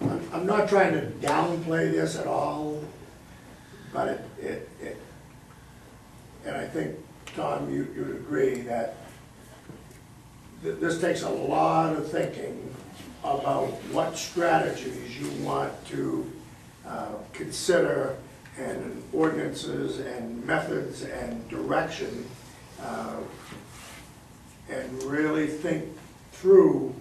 Yeah. I'm not trying to downplay this at all, but and I think, Tom, you'd agree that this takes a lot of thinking about what strategies you want to consider, and ordinances and methods and direction, and really think through,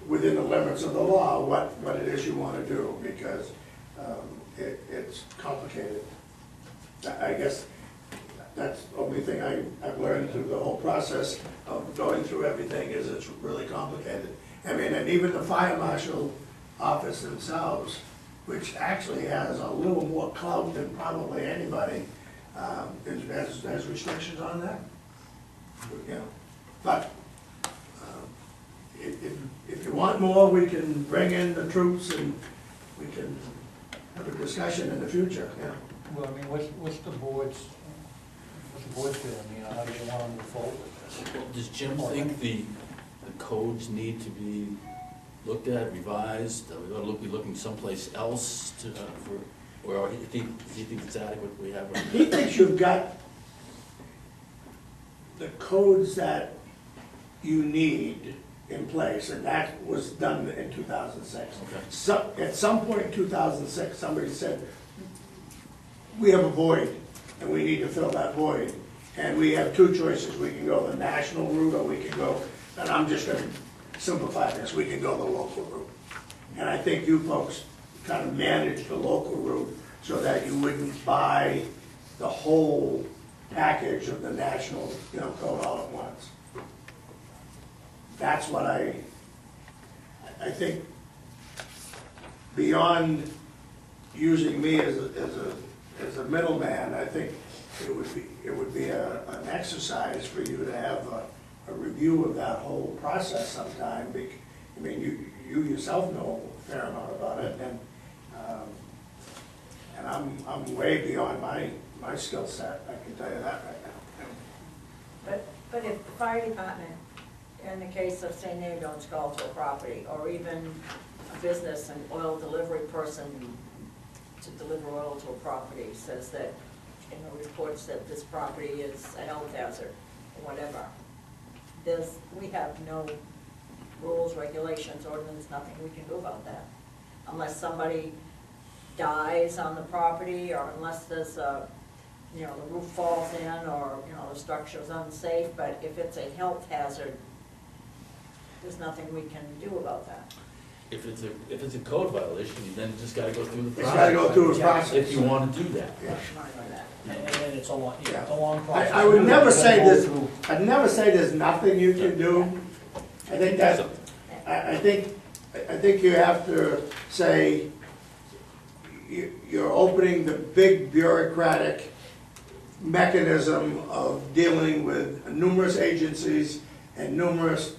within the limits of the law, what it is you want to do, because it's complicated. I guess that's the only thing I've learned through the whole process of going through everything, is it's really complicated. I mean, and even the fire marshal office themselves, which actually has a little more clout than probably anybody, has restrictions on that. You know, but if you want more, we can bring in the troops and we can have a discussion in the future, yeah. Well, I mean, what's the board's feeling, how do you want to move forward with this? Does Jim think the codes need to be looked at, revised? We ought to be looking someplace else to, or does he think it's adequate we have? He thinks you've got the codes that you need in place, and that was done in 2006. Okay. At some point in 2006, somebody said, we have a void, and we need to fill that void. And we have two choices, we can go the national route, or we can go, and I'm just gonna simplify this, we can go the local route. And I think you folks kind of managed the local route so that you wouldn't buy the whole package of the national, code all at once. That's what I think, beyond using me as a middleman, I think it would be an exercise for you to have a review of that whole process sometime. I mean, you yourself know a fair amount about it, and I'm way beyond my skill set, I can tell you that right now. But if the fire department, in the case of, say, name don't call to a property, or even a business, an oil delivery person to deliver oil to a property, says that, reports that this property is a health hazard, or whatever, we have no rules, regulations, ordinance, nothing we can do about that. Unless somebody dies on the property, or unless there's the roof falls in, or, the structure's unsafe, but if it's a health hazard, there's nothing we can do about that. if it's a code violation, you then just gotta go through the It's process. gotta go through a process. If you wanna do that. Yeah. And it's a long, Yeah. it's a long process. I would never say Gotta go this, through- I'd never say there's nothing you can do. I think that, I think you have to say, you're opening the big bureaucratic mechanism of dealing with numerous agencies and numerous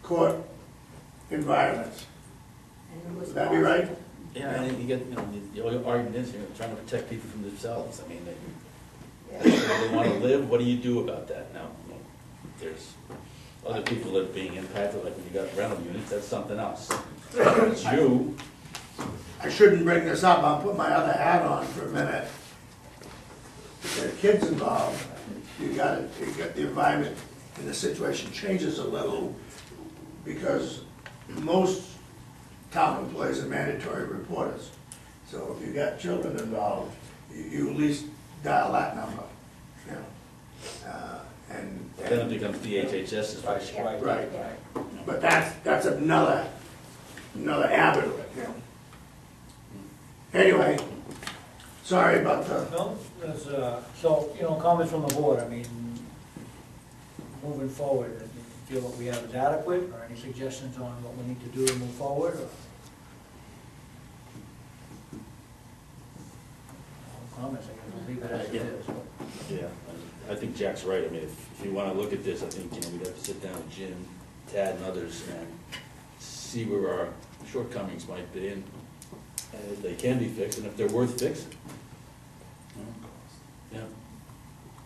court environments. Would that be right? Yeah, and you get, the argument is, trying to protect people from themselves. I mean, they wanna live, what do you do about that now? There's other people that are being impacted, like when you got rental units, that's something else. It's you. I shouldn't bring this up, I'll put my other hat on for a minute. If there are kids involved, you got the environment and the situation changes a little, because most town employees are mandatory reporters. So if you got children involved, you at least dial that number, you know. Then it becomes DHHS's issue. Right, but that's another avenue, you know. Anyway, sorry about the, No, there's, so, comments from the board, I mean, moving forward, do you feel what we have is adequate, or any suggestions on what we need to do to move forward, or? No comments, I guess we'll leave it as it is. Yeah, I think Jack's right. I mean, if you wanna look at this, I think, we'd have to sit down with Jim, Tad, and others, and see where our shortcomings might be, and if they can be fixed, and if they're worth fixing. Yeah,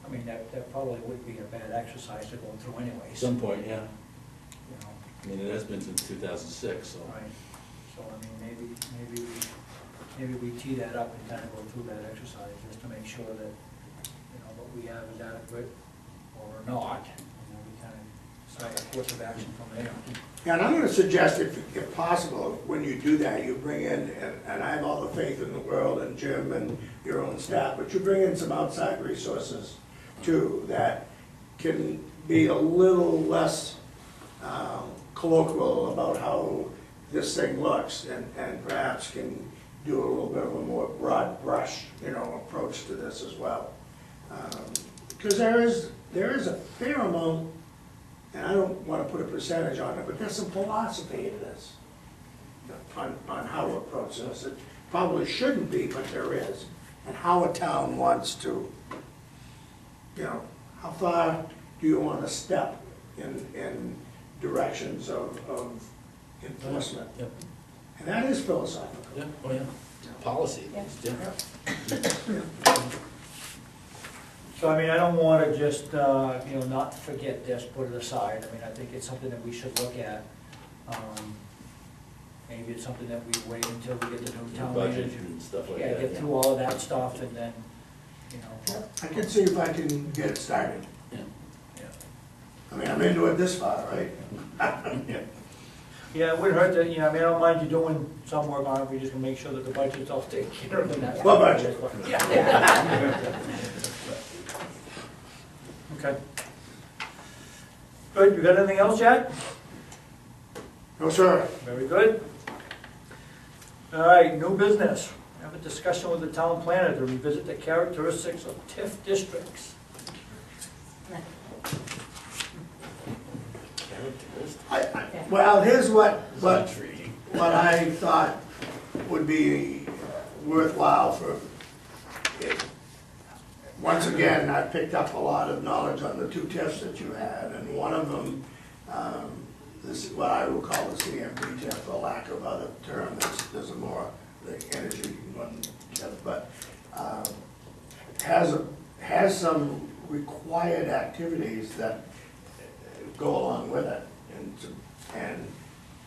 I mean, that probably would be a bad exercise to go through anyway. at some point, yeah. You know, I mean, it has been since 2006, so. right, so I mean, maybe we tee that up and kind of go through that exercise, just to make sure that, what we have is adequate or not, and then we kind of start a course of action from there. yeah, and I'm gonna suggest, if possible, when you do that, you bring in, and I have all the faith in the world, and Jim and your own staff, but you bring in some outside resources too, that can be a little less colloquial about how this thing looks, and perhaps can do a little bit of a more broad brush, approach to this as well. Because there is a fair amount, and I don't want to put a percentage on it, but there's some philosophy in this, on how to approach this. It probably shouldn't be, but there is. And how a town wants to, how far do you want to step in directions of enforcement? Yep. And that is philosophical. Yeah, oh yeah, policy, yeah. So, I mean, I don't want to just, not forget this, put it aside. I mean, I think it's something that we should look at. Maybe it's something that we wait until we get the new town Budget manager. and stuff like Yeah, that. get through all of that stuff and then, I can see if I can get it started. Yeah. yeah. I mean, I'm into it this far, right? Yeah, it wouldn't hurt to, I mean, I don't mind you doing some work on it, we just can make sure that the budget's all taken care of and that. What budget? Yeah. Okay. Good, you got anything else, Jack? No, sir. Very good. All right, new business. Have a discussion with the town planner to revisit the characteristics of TIF districts. Well, here's what Intriguing. I thought would be worthwhile for, once again, I picked up a lot of knowledge on the two TIFs that you had, and one of them, this is what I will call the CMP TIF, for lack of other term. There's a more, the energy one TIF, but has some required activities that go along with it, and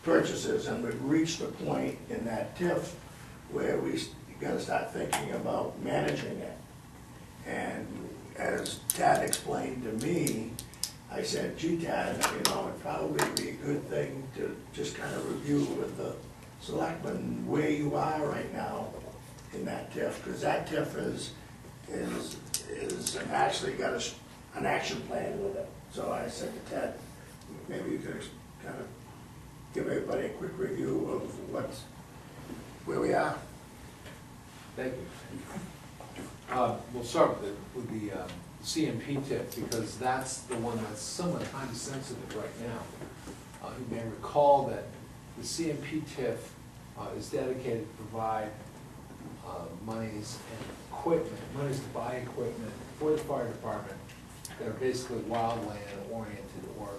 purchases, and we've reached a point in that TIF where we gotta start thinking about managing it. And as Tad explained to me, I said, gee, Tad, it'd probably be a good thing to just kind of review with the selectmen where you are right now in that TIF, because that TIF is actually got an action plan with it. So I said to Ted, maybe you could kind of give everybody a quick review of where we are. Thank you. We'll start with the CMP tip, because that's the one that's somewhat time sensitive right now. You may recall that the CMP TIF is dedicated to provide monies and equipment, monies to buy equipment for the fire department that are basically wildland oriented, or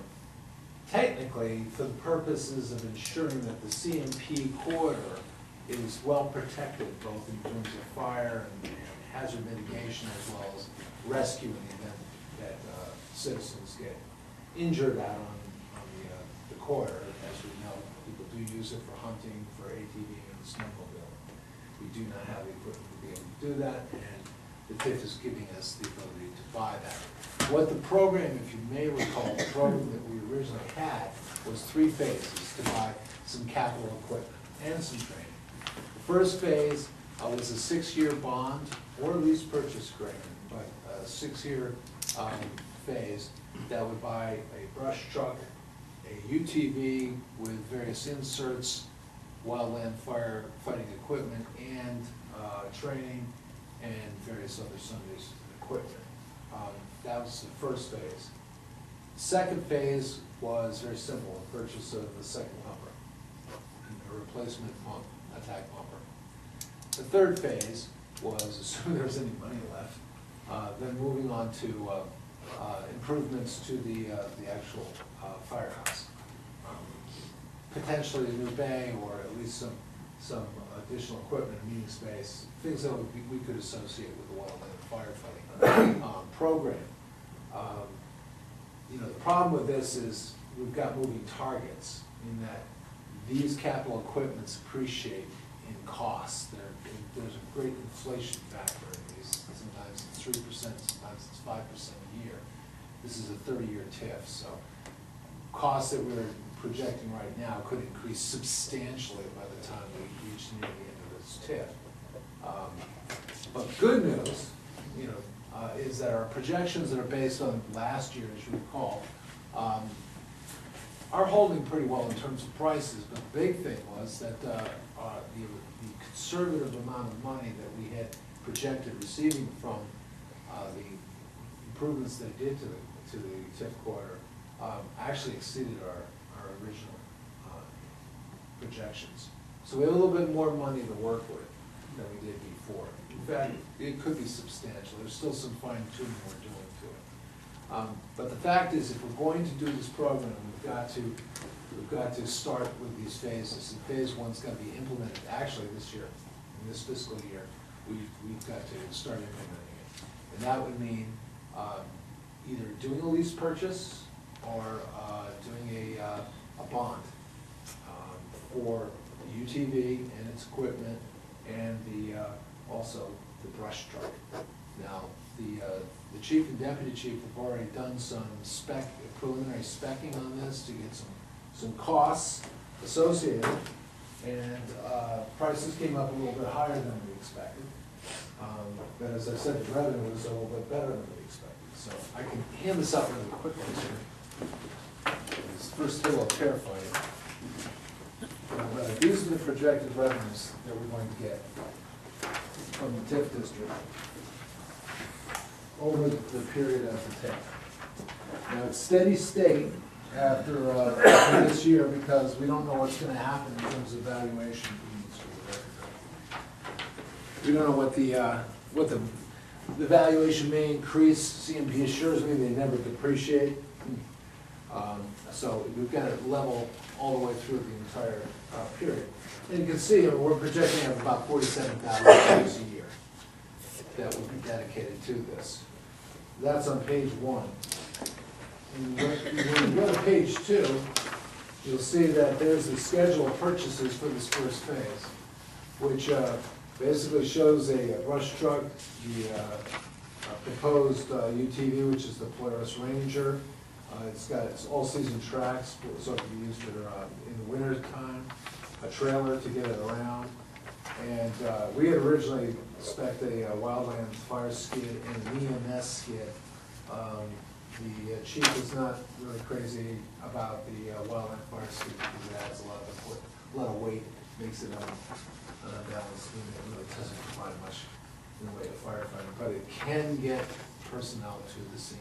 technically for the purposes of ensuring that the CMP corridor is well protected, both in terms of fire and hazard mitigation, as well as rescue in the event that citizens get injured out on the corridor. As we know, people do use it for hunting, for ATV and snowmobile. We do not have the equipment to be able to do that, and the TIF is giving us the ability to buy that. What the program, if you may recall, the program that we originally had was 3 phases to buy some capital equipment and some training. The first phase was a 6-year bond or lease purchase agreement, but a 6-year phase that would buy a brush truck, a UTV with various inserts, wildland fire fighting equipment, and training, and various other Sundays equipment. That was the first phase. Second phase was very simple, a purchase of the second pumper, a replacement pump, attack pumper. The third phase was, assuming there was any money left, then moving on to improvements to the actual firehouse. Potentially a new bay, or at least some additional equipment, meeting space, things that we could associate with the wildland firefighting program. You know, the problem with this is we've got moving targets in that these capital equipments appreciate in cost. There's a great inflation factor in these. Sometimes it's 3%, sometimes it's 5% a year. This is a 30-year TIF, so costs that we're projecting right now could increase substantially by the time we reach near the end of this TIF. But good news, you know, is that our projections that are based on last year, as you recall, are holding pretty well in terms of prices. But the big thing was that the conservative amount of money that we had projected receiving from the improvements they did to the TIF corridor actually exceeded our original projections. So we have a little bit more money to work with than we did before. In fact, it could be substantial. There's still some fine tuning we're doing to it. But the fact is, if we're going to do this program, we've got to start with these phases. And phase 1's got to be implemented actually this year, in this fiscal year. We've got to start implementing it, and that would mean either doing a lease purchase or doing a bond for the UTV and its equipment, and also the brush truck. Now, the chief and deputy chief have already done some preliminary specking on this to get some costs associated, and prices came up a little bit higher than we expected. But as I said, the revenue was a little bit better than we expected. So I can hand this out really quickly here. This first table will terrify you. These are the projected revenues that we're going to get from the TIF district over the period of the TIF. Now, it's steady state after this year, because we don't know what's going to happen in terms of valuation. We don't know what the valuation may increase. CMP assures me they never depreciate. So we've got it level all the way through the entire period. And you can see we're projecting at about $47,000 a year that will be dedicated to this. That's on page 1. And when you go to page 2, you'll see that there's the schedule of purchases for this first phase, which basically shows a brush truck, the proposed UTV, which is the Polaris Ranger. It's got its all-season tracks, so it can be used in the winter time, a trailer to get it around. And we had originally spec'd a wildland fire skid and an EMS skid The chief is not really crazy about the wildland fire suit because it adds a lot of weight, makes it unbalanced, and it really doesn't provide much in the way of firefighting, but it can get personnel to the scene,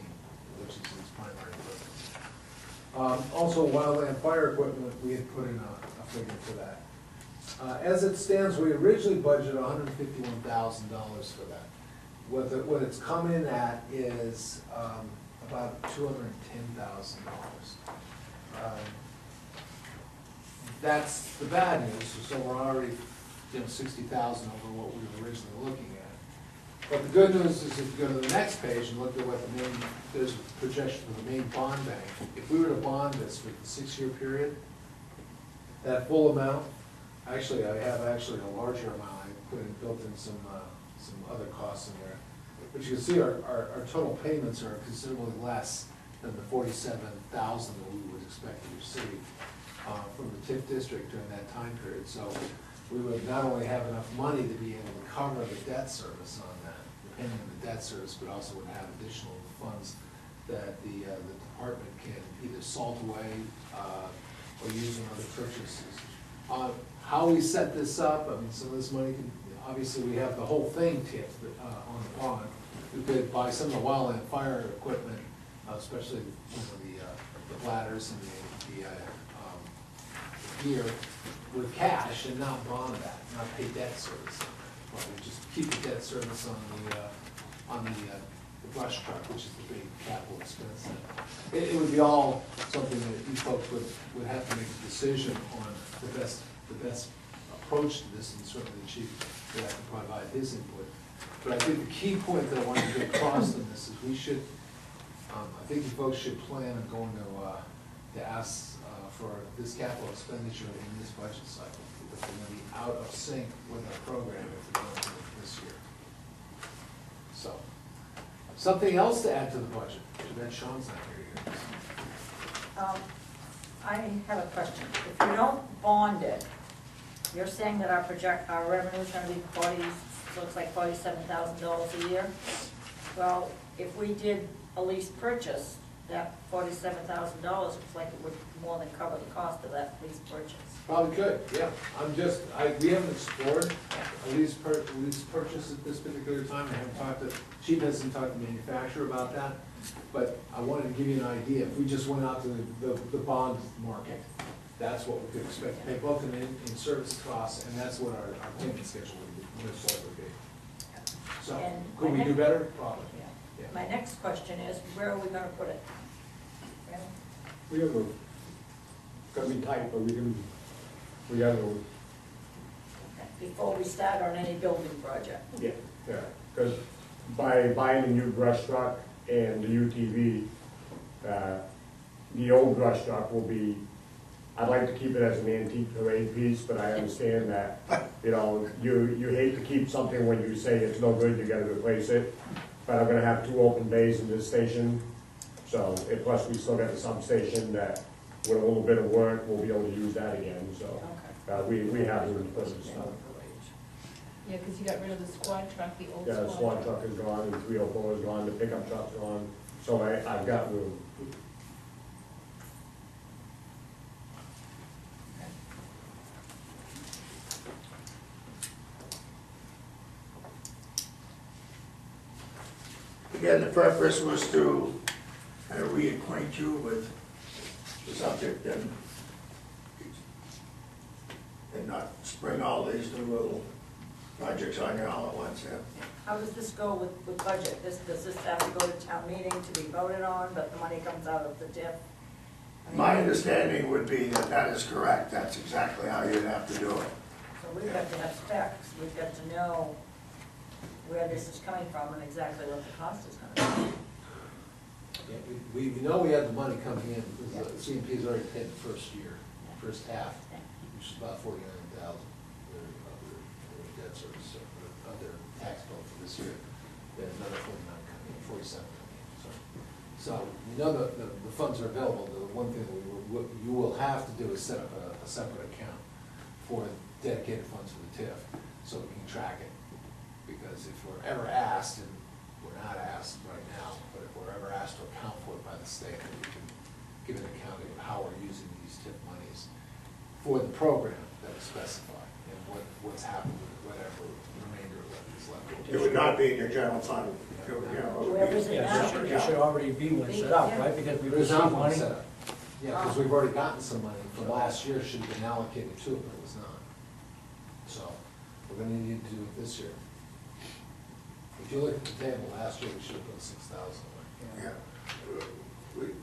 which is its primary purpose. Also, wildland fire equipment, we had put in a figure for that. As it stands, we originally budgeted $151,000 for that. What it's come in at is about $210,000. That's the bad news, so we're already, 60,000 over what we were originally looking at. But the good news is if you go to the next page and look at what there's a projection for the main bond bank. If we were to bond this for the 6-year period, that full amount, actually, I have actually a larger amount, I built in some other costs in there. But you can see our total payments are considerably less than the $47,000 that we would expect to receive from the TIF district during that time period. So we would not only have enough money to be able to cover the debt service on that, depending on the debt service, but also would have additional funds that the department can either salt away or use in other purchases. How we set this up, I mean, some of this money can, obviously we have the whole thing tipped on the bond. We could buy some of the wildland fire equipment, especially the bladders and the gear with cash and not bond that, not pay debt service. But we just keep the debt service on the brush truck, which is the big capital expense. It would be all something that you folks would have to make a decision on the best approach to this, and certainly the chief would have to provide his input. But I think the key point that I wanted to get across in this is we should, I think you folks should plan on going to ask for this capital expenditure in this budget cycle, because we're going to be out of sync with our program if we're going to do it this year. So, something else to add to the budget? Too bad Sean's not here yet. I have a question. If you don't bond it, you're saying that our revenue is gonna be looks like $47,000 a year? Well, if we did a lease purchase, that $47,000 looks like it would more than cover the cost of that lease purchase. Probably could, yeah. We haven't explored a lease purchase at this particular time. I haven't talked to, Chief hasn't talked to the manufacturer about that. But I wanted to give you an idea. If we just went out to the bond market, that's what we could expect to pay, both in service costs, and that's what our payment schedule would be. So, And could we do better? Probably. Yeah. My next question is, where are we gonna put it? We don't move. Gonna be tight, but we gotta move. Before we start on any building project? Yeah, because by buying a new brush truck and the UTV, the old brush truck will be, I'd like to keep it as an antique parade piece, but I understand that, you hate to keep something when you say it's no good, you gotta replace it. But I'm gonna have 2 open bays in this station, so, and plus we still got the substation that, with a little bit of work, we'll be able to use that again, so. We have room to put some stuff. Yeah, because you got rid of the squad truck, the old Yeah, the squad SWAT truck is gone, and 304 is gone, the pickup truck's gone, so I've got room. Again, the purpose was to kind of reacquaint you with the subject and not spring all these new little projects on you all at once, yeah. How does this go with budget? Does this have to go to town meeting to be voted on, but the money comes out of the TIF? My understanding would be that that is correct. That's exactly how you'd have to do it. So we've got to have specs, we've got to know where this is coming from and exactly what the cost is gonna be. Yeah, we know we have the money coming in, because the CMP's already paid the first year, first half, which is about $49,000. Their debt service, of their tax bill for this year. Then another 49 coming in, 47 coming in, so we know the funds are available. The one thing that you will have to do is set up a separate account for dedicated funds for the TIF, so we can track it. Because if we're ever asked, and we're we're not asked right now, but if we're ever asked to account for it by the state, then we can give an accounting of how we're using these TIP monies for the program that is specified, and what's happened with whatever remainder of what is left. It would not be in your general fund, it would, you know, it would Where be is it Yeah, now? it should already be one set up, right, because we There's received not one money. set up. Yeah, because we've already gotten some money from last year, should have been allocated to it, but it was not. So, we're gonna need to do it this year. If you look at the table, last year we should have put 6,000 away. yeah. We-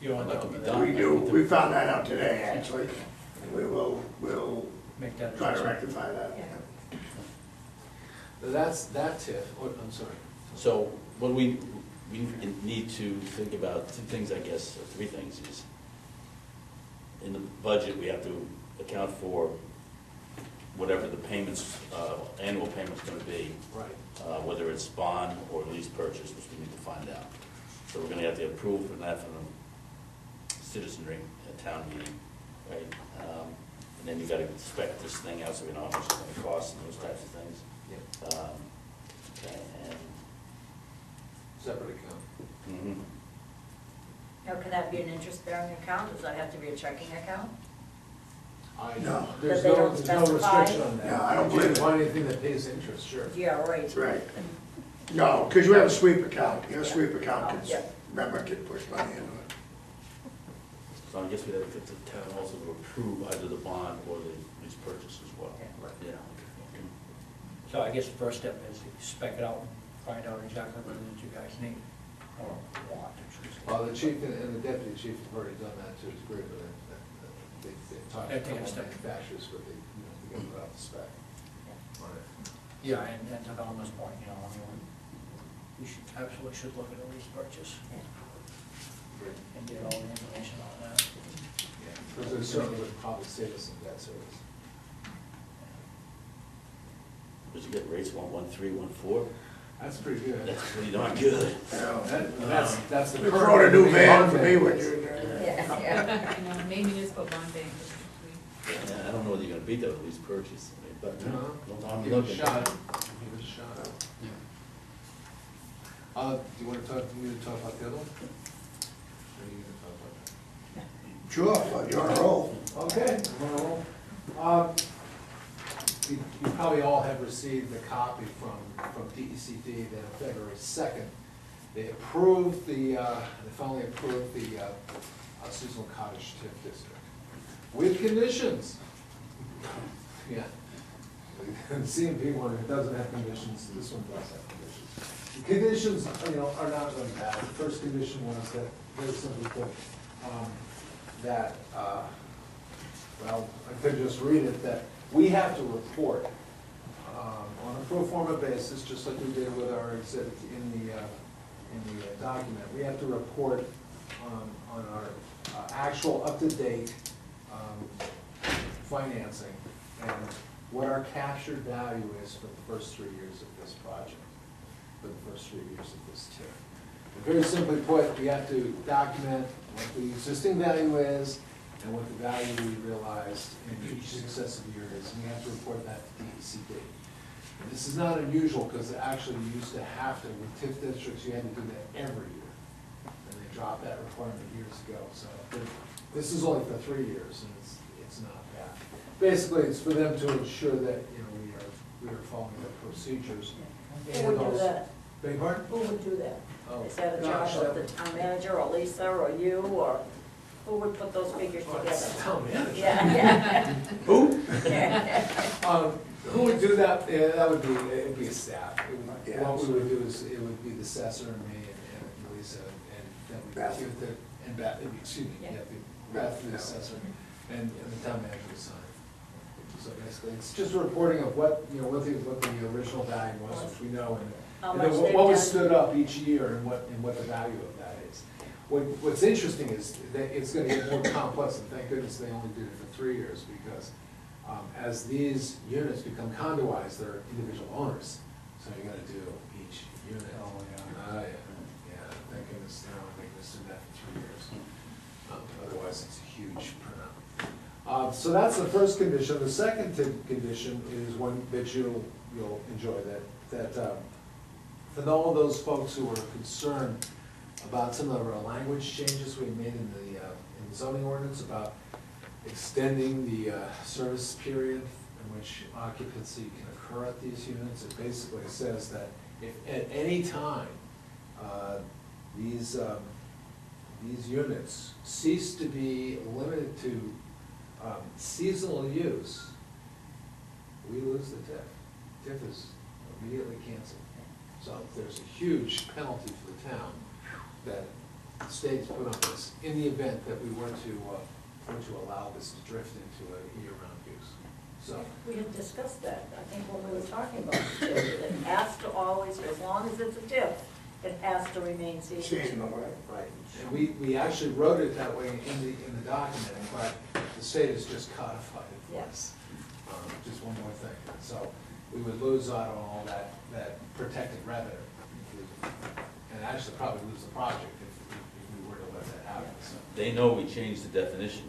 You don't That know, can be but done. We do, we found that out today, actually. We'll make that. try to rectify that. Yeah. That's that TIF, I'm sorry. So what we need to think about, two things, I guess, or three things, is in the budget, we have to account for whatever the payments, annual payment's gonna be, Right. whether it's bond or lease purchase, which we need to find out. So we're gonna have to approve for that from the citizenry at town meeting, right? And then you gotta spec this thing out so we know how much it's gonna cost and those types of things. Yeah. Okay, and, Separate account. mhm. Now, can that be an interest-bearing account? Does that have to be a checking account? No. There's That they no, don't there's no specify? restriction on that. No, I don't You can believe it. find anything that pays interest, sure. Yeah, right. That's right. No, because you have a sweep account, your sweep account Yeah. can, member can push money into it. So I guess we'd have to get the town also to approve either the bond or the lease purchase as well. Right. Yeah. So I guess the first step is to spec it out and find out exactly what it is you guys need, or want, I should say. Well, the chief and the deputy chief have already done that too, it's great, but they've talked to They're taking a couple step. manufacturers, but they, you know, they gotta put out the spec on it. Yeah, and to Velma's point, you know, I mean, we should, absolutely should look at a lease purchase and get all the information on that. Yeah, because it certainly would probably save us some debt service. Did you get rates 1.13, 1.4? That's pretty good. That's pretty darn good. You know, That's the you current. throw in a new van bond for me, bank. would you? Yeah, yeah. I know, maybe municipal bond bank. Yeah, I don't know whether you're gonna beat that with lease purchase, I mean, but, don't harm Give it a looking. shot. Give it a shot. Do you want to talk, you need to talk about the other one? Or are you gonna talk about that? Sure, you're on a roll. Okay, well, you probably all have received a copy from DECD that on February 2nd, they approved they finally approved the seasonal cottage TIF district with conditions. Yeah. The CMP one, it doesn't have conditions, this one does have conditions. The conditions, you know, are not really bad. The first condition was that, very simply put, that, well, I could just read it, that we have to report on a pro forma basis, just like we did with our exhibit in the document. We have to report on our actual up-to-date financing and what our captured value is for the first 3 years of this project, for the first 3 years of this TIF. And very simply put, we have to document what the existing value is and what the value we realized in each successive year is, and we have to report that to DECD. And this is not unusual, because actually you used to have to, with TIF districts, you had to do that every year. And they dropped that requirement years ago, so this is only for 3 years, and it's not that. Basically, it's for them to ensure that, you know, we are following their procedures. Who would do that? Beg your pardon? Who would do that? Oh, Is that a gosh, job of the town manager, or Lisa, or you, or who would put those figures Oh, it's together? the town manager. Yeah, yeah. Who? Who would do that? Yeah, that would be, it'd be a staff. It would- Yeah. What we would do is, it would be the assessor and me and Lisa, and then we Beth. give the, and Beth, excuse me, Yeah. yeah, Beth, the assessor, and the town manager would sign. So basically, it's just a reporting of what, you know, what the original value was, which we know, How and much then they've what was done. stood up each year and what the value of that is. What's interesting is that it's gonna get more complex, and thank goodness they only did it for 3 years, because as these units become condoized, they're individual owners, so you gotta do each unit. Oh, yeah. Yeah, thank goodness they're only making us do that for 3 years. Otherwise, it's a huge printout. So that's the first condition. The second condition is one that you'll enjoy, that for all those folks who are concerned about some of our language changes we made in the zoning ordinance about extending the service period in which occupancy can occur at these units, it basically says that if at any time these units cease to be limited to seasonal use, we lose the TIF. TIF is immediately canceled. So there's a huge penalty for the town that the state's put on this in the event that we were to allow this to drift into a year-round use. So, We had discussed that, I think, when we were talking about the TIF, it has to always, as long as it's a TIF, it has to remain seasonal. Seasonal, right? right, and we actually wrote it that way in the document, but the state has just codified it for us. Just one more thing, so we would lose out on all that protected revenue, and actually probably lose the project if we were to let that happen, so. They know we changed the definition.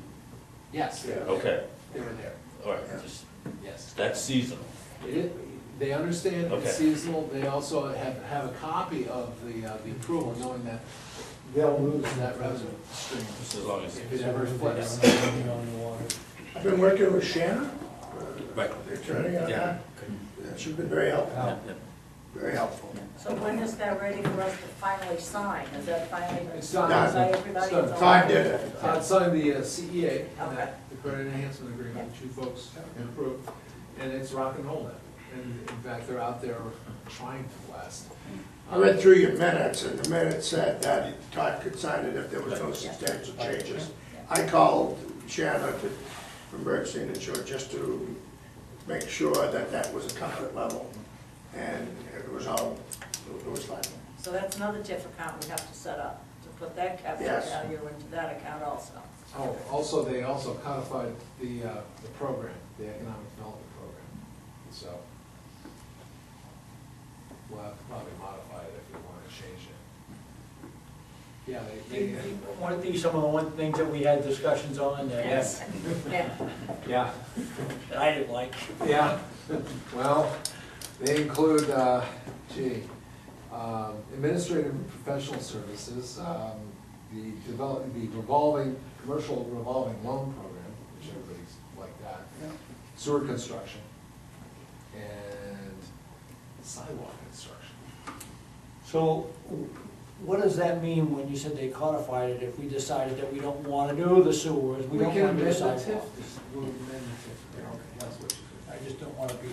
Yes, they were there. Okay, They were there, all right, just, yes. that's seasonal. They understand Okay. it's seasonal, they also have a copy of the approval, knowing that they'll lose that revenue stream Just as long as. if it ever flips. I've been working with Shannon, Right. the attorney on Yeah. that. She's been very helpful, Yeah, yeah. very helpful. So when is that ready for us to finally sign? Is that finally? It's done. By everybody? It's done. It's all- Todd did it. Todd signed the CEA, Okay. the credit enhancement agreement, which you folks approved, and it's rock and roll now. And in fact, they're out there trying to last. I read through your minutes, and the minutes said that Todd could sign it if there was no substantial changes. I called Shannon from Bernstein Insurance just to make sure that that was a comfort level, and it was fine. So that's another TIF account we have to set up, to put that capital Yes. value into that account also. Oh, also, they also codified the program, the economic development program, so we'll have to probably modify it if we want to change it. Yeah, they Weren't these some of the one things that we had discussions on that, Yes. Yeah. yeah. that I didn't like? Yeah, well, they include, administrative and professional services, the commercial revolving loan program, which everybody's like that, sewer construction, and sidewalk construction. So what does that mean when you said they codified it, if we decided that we don't want to do the sewers, we don't can want to do the amend the sidewalk? TIF. We'll amend the TIF. Okay, that's what you do. I just don't want to be,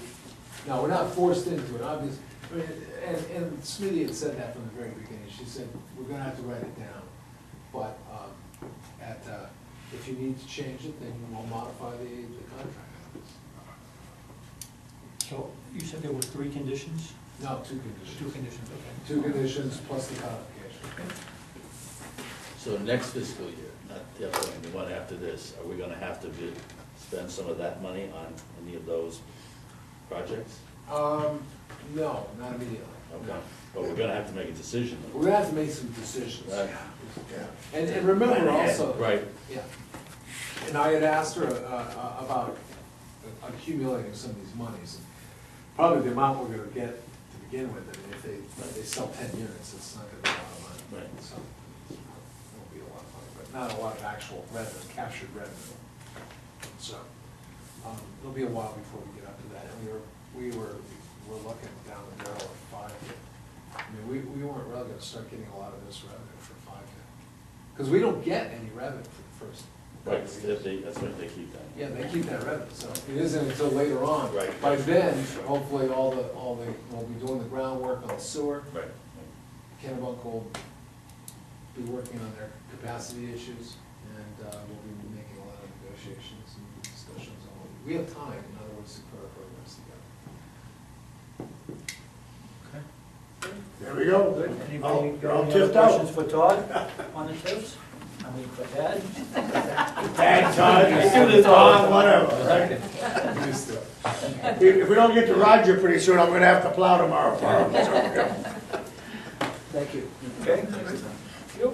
No, we're not forced into it, obviously, and Smitty had said that from the very beginning, she said, we're gonna have to write it down, but, if you need to change it, then we'll modify the contract. so you said there were 3 conditions? No, 2 conditions. 2 conditions, okay. 2 conditions plus the codification. So next fiscal year, not the upcoming, the one after this, are we gonna have to spend some of that money on any of those projects? No, not immediately. Okay, but we're gonna have to make a decision. We're gonna have to make some decisions. Right. Yeah. And remember also. Right. Yeah. And I had asked her about accumulating some of these monies. Probably the amount we're gonna get to begin with, I mean, if they sell 10 units, it's not gonna be a lot of money. Right. So, it won't be a lot of money, but not a lot of actual revenue, captured revenue. So, it'll be a while before we get up to that. And we're looking down the barrel of 5. I mean, we weren't really gonna start getting a lot of this revenue for 5. Because we don't get any revenue for the first. Right, that's why they keep that. Yeah, they keep that revenue, so it isn't until later on. Right. By then, hopefully, we'll be doing the groundwork on the sewer. Right. Kennebunk will be working on their capacity issues, and we'll be making a lot of negotiations and discussions on it. We have time, in other words, to put our programs together. There we go. Good. All- Anybody got all any other tipped out. questions for Todd on the tips? I mean, for Ted? Tag Todd, Todd, whatever. Used to it. If we don't get to Roger pretty soon, I'm gonna have to plow tomorrow for him. So, yeah. Thank you. Okay? Yep.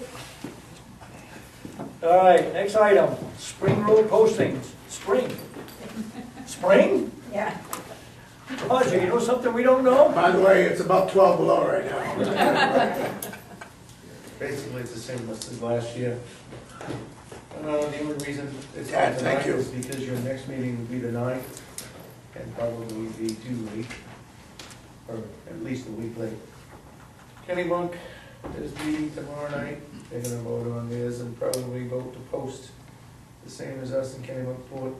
All right, next item, spring road postings. Spring. Spring? Yeah. Roger, you know something we don't know? By the way, it's about 12 below right now. Basically, it's the same as last year. The only reason it's Yeah, on thank tonight you. is because your next meeting will be the 9th, and probably be too late, or at least a week late. Kennybunk is meeting tomorrow night, they're gonna vote on theirs and probably vote to post the same as us in Kennebunkport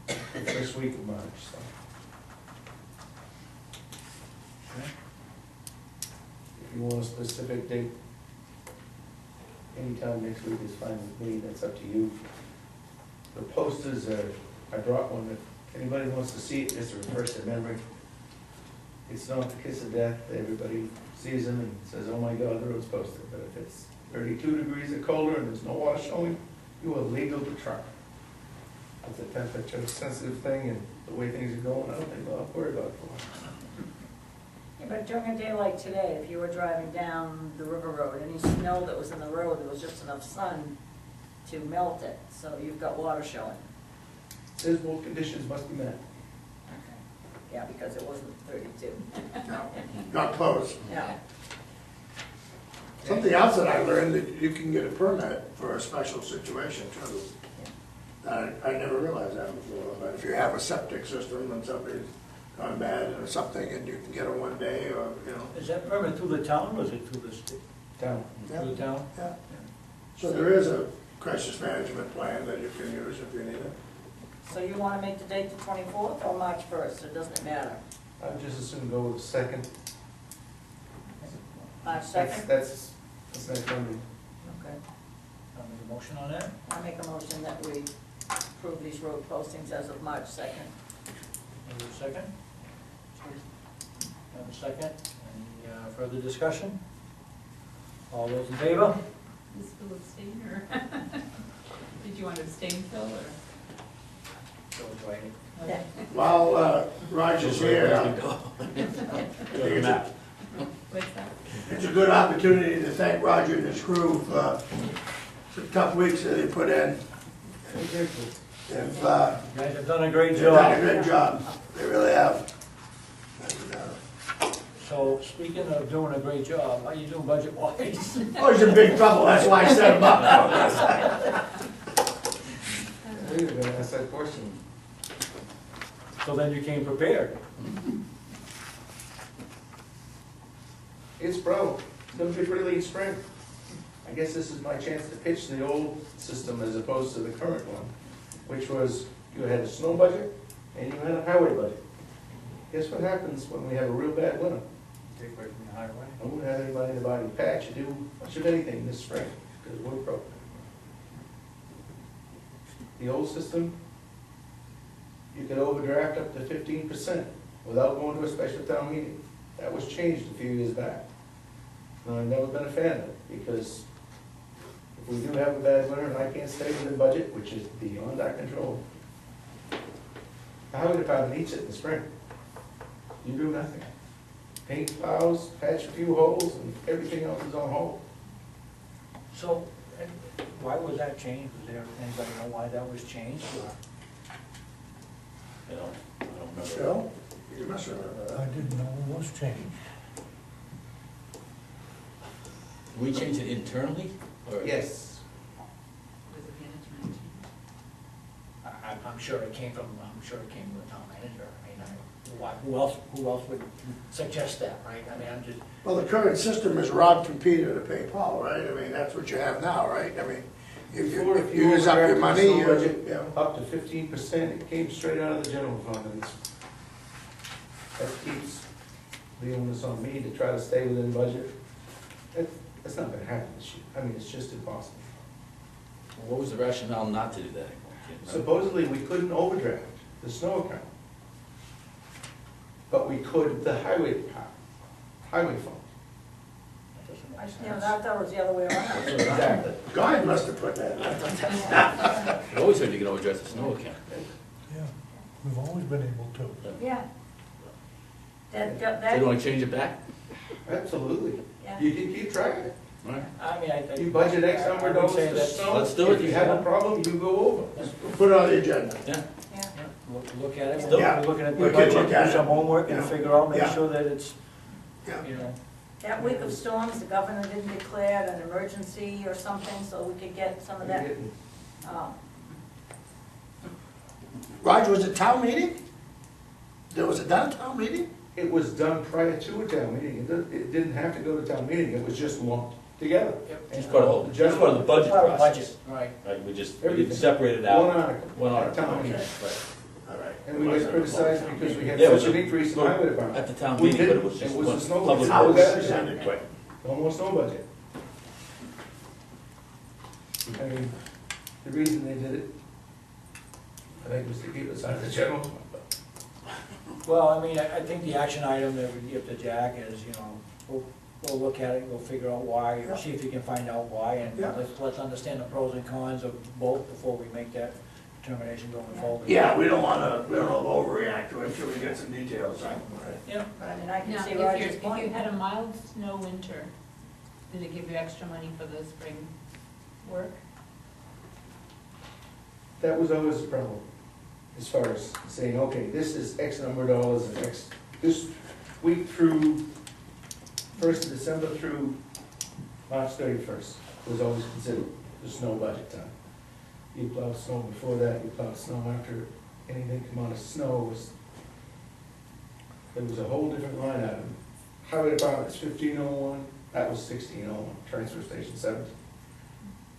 the first week of March, so. If you want a specific date, anytime next week is fine with me, that's up to you. The posters are, I brought one, if anybody wants to see it, just to refresh their memory. It's not the kiss of death, everybody sees them and says, oh my God, the road's posted, but if it's 32 degrees or colder and there's no water showing, you are legal to truck. It's a temperature sensitive thing, and the way things are going, I don't think I'll have to worry about it for a while. Yeah, but during a day like today, if you were driving down the river road, any snow that was in the road, there was just enough sun to melt it, so you've got water showing. Says both conditions must be met. Okay. Yeah, because it wasn't 32. No, not close. Yeah. Something else that I learned, that you can get a permit for a special situation too. I never realized that before, but if you have a septic system and somebody's gone bad or something, and you can get a 1 day, or, you know. Is that permit through the town or is it through the state? Town. Through the town? Yeah. So there is a crisis management plan that you can use if you need it. So you want to make the date the 24th or March 1st, or doesn't it matter? I'd just as soon go with the 2nd. March 2nd? That's next Monday. Okay. I'll make a motion on that. I make a motion that we approve these road postings as of March 2nd. Have a second? Have a second? Any further discussion? All those in favor? Is Phil abstain, or did you want to abstain, Phil, or? George waiting. Yeah. While Roger's here, I think What's that? it's a good opportunity to thank Roger and his crew for some tough weeks that they put in. They've You guys have done a great they've done a job. great job, they really have. And, So, speaking of doing a great job, how you doing budget-wise? oh, he's in big trouble, that's why I set him up. We were gonna ask that question. So then you came prepared. It's broke. It's gonna be pretty late spring. I guess this is my chance to pitch the old system as opposed to the current one, which was you had a snow budget and you had a highway budget. Guess what happens when we have a real bad winter? Take away from the highway. I won't have anybody to buy any patch or do much of anything this spring because we're broke. The old system, you could overdraft up to 15% without going to a special town meeting. That was changed a few years back. Now, I've never been a fan of it, because if we do have a bad winter and I can't stay within budget, which is beyond our control, the highway department eats it in the spring. You do nothing. Paint plows, patch a few holes, and everything else is on hold. So, why was that changed? Was there, anybody know why that was changed? Or? I don't remember. Phil, you must remember I that. didn't know it was changed. Did we change it internally, or? Yes. Was it management? I'm sure it came from the town manager. I mean, who else would suggest that, right? I mean, I'm just, Well, the current system is rob from Peter to pay Paul, right? I mean, that's what you have now, right? I mean, if you use up your money, Before, if you you, overdrafted the yeah. snow budget up to 15%, it came straight out of the general fund, and that keeps the onus on me to try to stay within budget. That's not gonna happen this year. I mean, it's just impossible. What was the rationale not to do that? Supposedly, we couldn't overdraft the snow account. But we could the highway department, highway fund. that doesn't I make sense. thought it was the other way around. Exactly. God must have put that in. I always heard you can overdraft the snow account. Yeah, we've always been able to. Yeah. So you want to change it back? Absolutely. Yeah. You can keep track of it. Right. I mean, I think. You budget X I number of would dollars say for that's- snow. let's do it. If you have a problem, you go over. Put it on the agenda. Yeah. Yeah. look at it, Still- we're looking at the We can look budget, at do it. some homework and Yeah. figure out, make Yeah. sure that it's, Yeah. you know. That week of storms, the governor didn't declare an emergency or something, so we could get some of that. Roger, was it town meeting? There was a done town meeting? It was done prior to a town meeting, it didn't have to go to town meeting, it was just lumped together. It's part of, just part of the budget Part of the process. Right. Right, we just Everything. separated out. One article. One article, Town okay, meeting. right. All right. And we get criticized because we had Yeah, it was such an a- increase in highway department. At the town We meeting, but did, it was just it was one a snow public budget. works. Right. Almost no budget. I mean, the reason they did it, I think, was to keep us out of the general fund. Well, I mean, I think the action item that we give to Jack is, you know, we'll look at it, we'll figure out why, Yeah. see if we can find out why, and Yeah. let's understand the pros and cons of both before we make that determination going forward. Yeah, we don't wanna overreact to it until we get some details. Yeah. But I mean, I can Now, see if Roger's you point. had a mild snow winter, did it give you extra money for the spring work? That was always the problem, as far as saying, okay, this is X number of dollars and X, this week through 1st of December through March 31st was always considered the snow budget time. You plow snow before that, you plow snow after, anything come out of snow was, it was a whole different line item. Highway department's 1501, that was 1601, transfer station 17.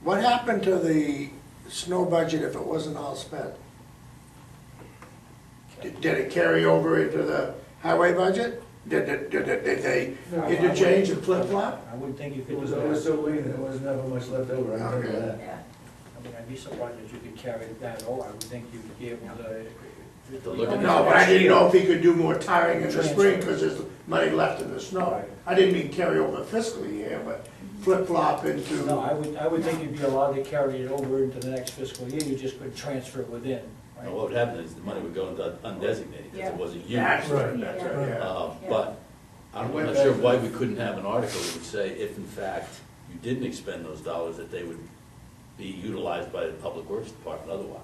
What happened to the snow budget if it wasn't all spent? Did it carry over into the highway budget? Did they interchange and flip flop? I wouldn't think you It could was do always that. so lean, there was never much left over, I remember Okay. that. Yeah, I mean, I'd be surprised if you could carry that over, I would think you'd be able to. To look at No, but I didn't know if he could do more tiring in the spring because there's money left in the snow. I didn't mean carry over fiscal year, but flip flop into. No, I would think you'd be allowed to carry it over into the next fiscal year, you just could transfer it within, right? And what would happen is the money would go into undesignated, because Yeah. it wasn't used. That's right, yeah. But I'm not sure why we couldn't have an article that would say if in fact you didn't expend those dollars, that they would be utilized by the Public Works Department otherwise.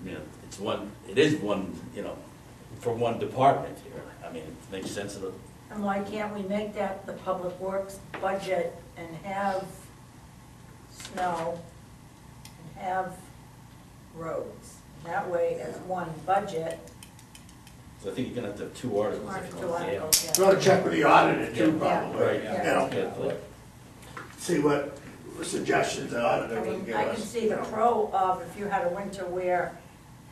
I mean, it is one, you know, for one department here. I mean, it makes sense of the, and why can't we make that the public works budget and have snow and have roads? That way, it's one budget, so I think you're gonna have to have two articles. or if you two want. articles, yeah. Got to check with the auditor too, Yeah. probably. Right, You yeah. know, Yeah. see what suggestions the auditor I would mean, give I us. can see the you know. pro of if you had a winter where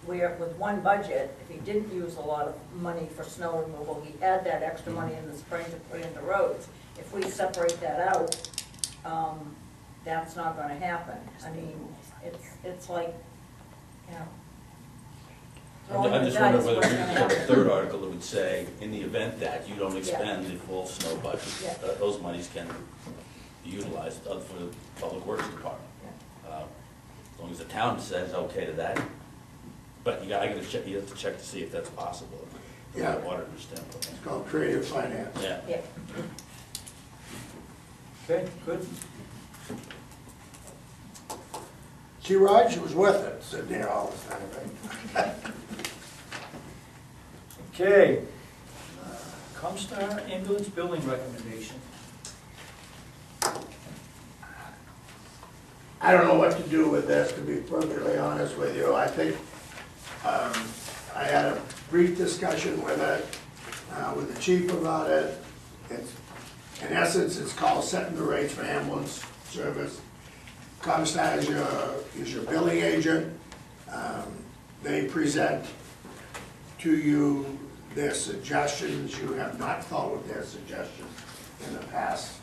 with one budget, if he didn't use a lot of money for snow removal, he'd add that extra money in the spring to put in the roads. If we separate that out, that's not gonna happen. I mean, it's like, you know. throwing I'm the just wondering dice, whether what's we gonna could have a happen. third article that would say, in the event that you don't expend the full snow budget, Yeah. those monies can be utilized for the Public Works Department. As long as the town says okay to that. But you have to check to see if that's possible. From Yeah. the auditor's standpoint. It's called creative finance. Yeah. Yeah. Okay, good. See, Raj, it was worth it, sitting there all this time, right? Okay. Comstar ambulance building recommendation. I don't know what to do with this, to be perfectly honest with you. I think, I had a brief discussion with it, with the chief about it. It's, in essence, it's called setting the rates for ambulance service. Comstar is your billing agent. They present to you their suggestions. You have not followed their suggestions in the past.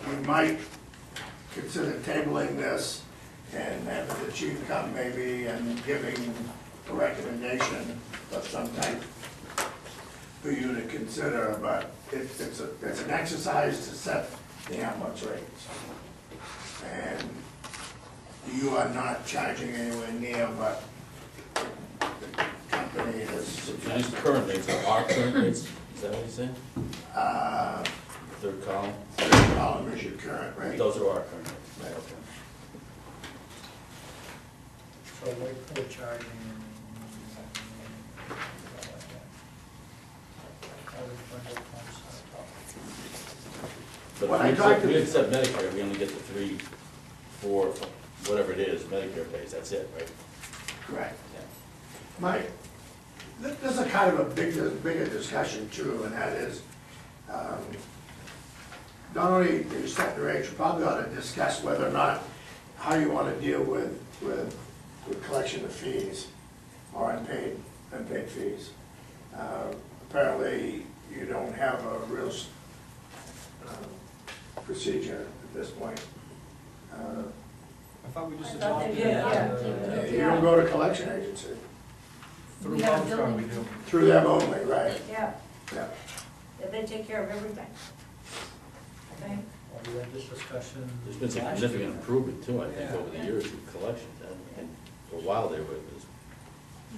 We might consider tabling this and having the chief come maybe and giving a recommendation of some type for you to consider, but it's an exercise to set the ambulance rates. And you are not charging anywhere near what the company is. So these current rates are our current rates, is that what you're saying? Third column? Third column is your current rate. Those are our current rates. Right. Okay. So we're charging. But When I if talked to- we accept Medicare, we only get the 3, 4, whatever it is, Medicare pays, that's it, right? Correct. Yeah. Mike, this is a kind of a bigger discussion too, and that is, not only do you set the rates, you probably ought to discuss whether or not, how you want to deal with collection of fees or unpaid fees. Apparently, you don't have a real procedure at this point. I thought we just I thought they adopted did, it. You don't go to collection agency, Through We have a Comstar we building. do. through them only, right? Yeah, Yeah. they take care of everything. Okay? Well, we had this discussion. There's been last significant year. improvement too, I think, Yeah. over the years with collections. And for a while there, it was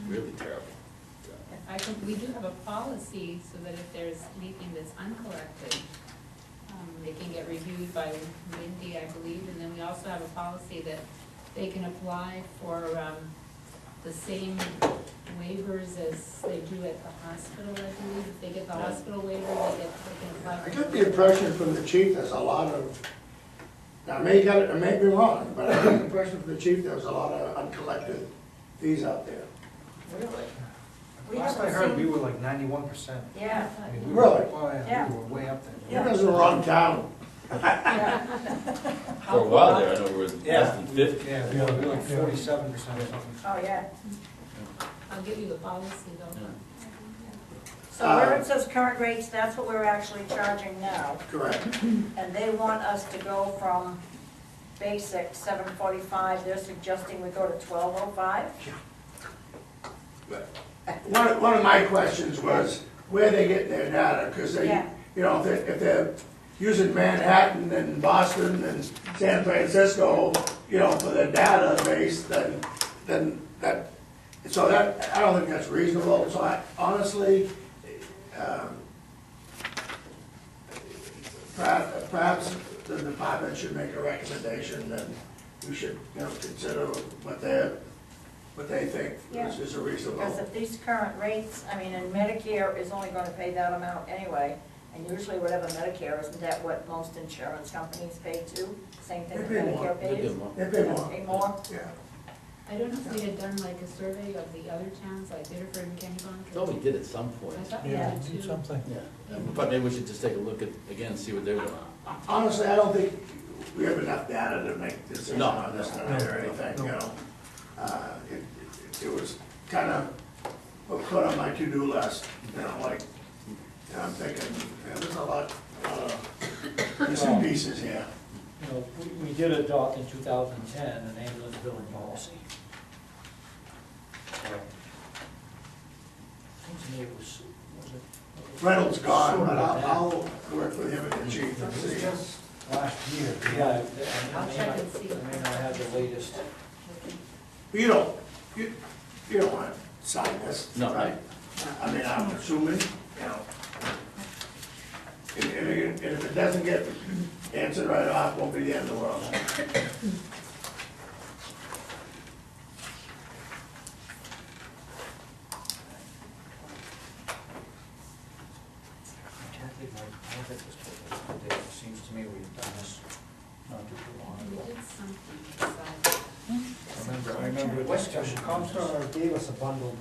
really terrible. I think we do have a policy so that if there's anything that's uncollected, they can get reviewed by Wendy, I believe, and then we also have a policy that they can apply for, the same waivers as they do at the hospital, I believe. If they get the hospital waiver, they can apply I for. got the impression from the chief, there's a lot of, now I may be wrong, but I got the impression from the chief, there was a lot of uncollected fees out there. Really? We Last I haven't heard, we seen- were like 91%. Yeah, I mean, we were- Really? Oh, yeah, Yeah. we were way up there. You guys are the wrong town. yeah. For a while there, I know we were less than 50. Yeah, we were like 47% or something. Oh, yeah. I'll give you the policy though. Yeah. So where it says current rates, that's what we're actually charging now. Correct. And they want us to go from basic 745, they're suggesting we go to 1205? One of my questions was where they get their data, because they, Yeah. you know, if they're using Manhattan and Boston and San Francisco, you know, for their database, then that, so that, I don't think that's reasonable, so I honestly, perhaps the department should make a recommendation, and we should, you know, consider what they think Yeah. is a reasonable. Because if these current rates, I mean, and Medicare is only gonna pay that amount anyway, and usually whatever Medicare, isn't that what most insurance companies pay too? Same thing that They pay more. Medicare They pays? give them They pay more. Pay more? Yeah. I don't know if we had done like a survey of the other towns, like Biddeford and Kennebunk. I thought we did at some point. I thought we Yeah. did too. Something. Yeah, but maybe we should just take a look at, again, see what they're doing. Honestly, I don't think we have enough data to make decisions No, on this tonight or anything, you know. It was kind of put on my to-do list, you know, like, and I'm thinking, man, there's a lot of missing pieces here. You know, we did adopt in 2010 an ambulance billing policy. Seems to me it was it? Reynolds gone, but I'll work with him and the chief and It was see. just last year. Yeah, I I'll may check not, and see. I may not have the latest. You don't want to sign this, No. right? I mean, I'm assuming, you know. And if it doesn't get answered right off, won't be the end of the world. I can't think, I don't think this, it seems to me we've done this not too long We ago. did something besides. I remember Comstar gave us a bundle.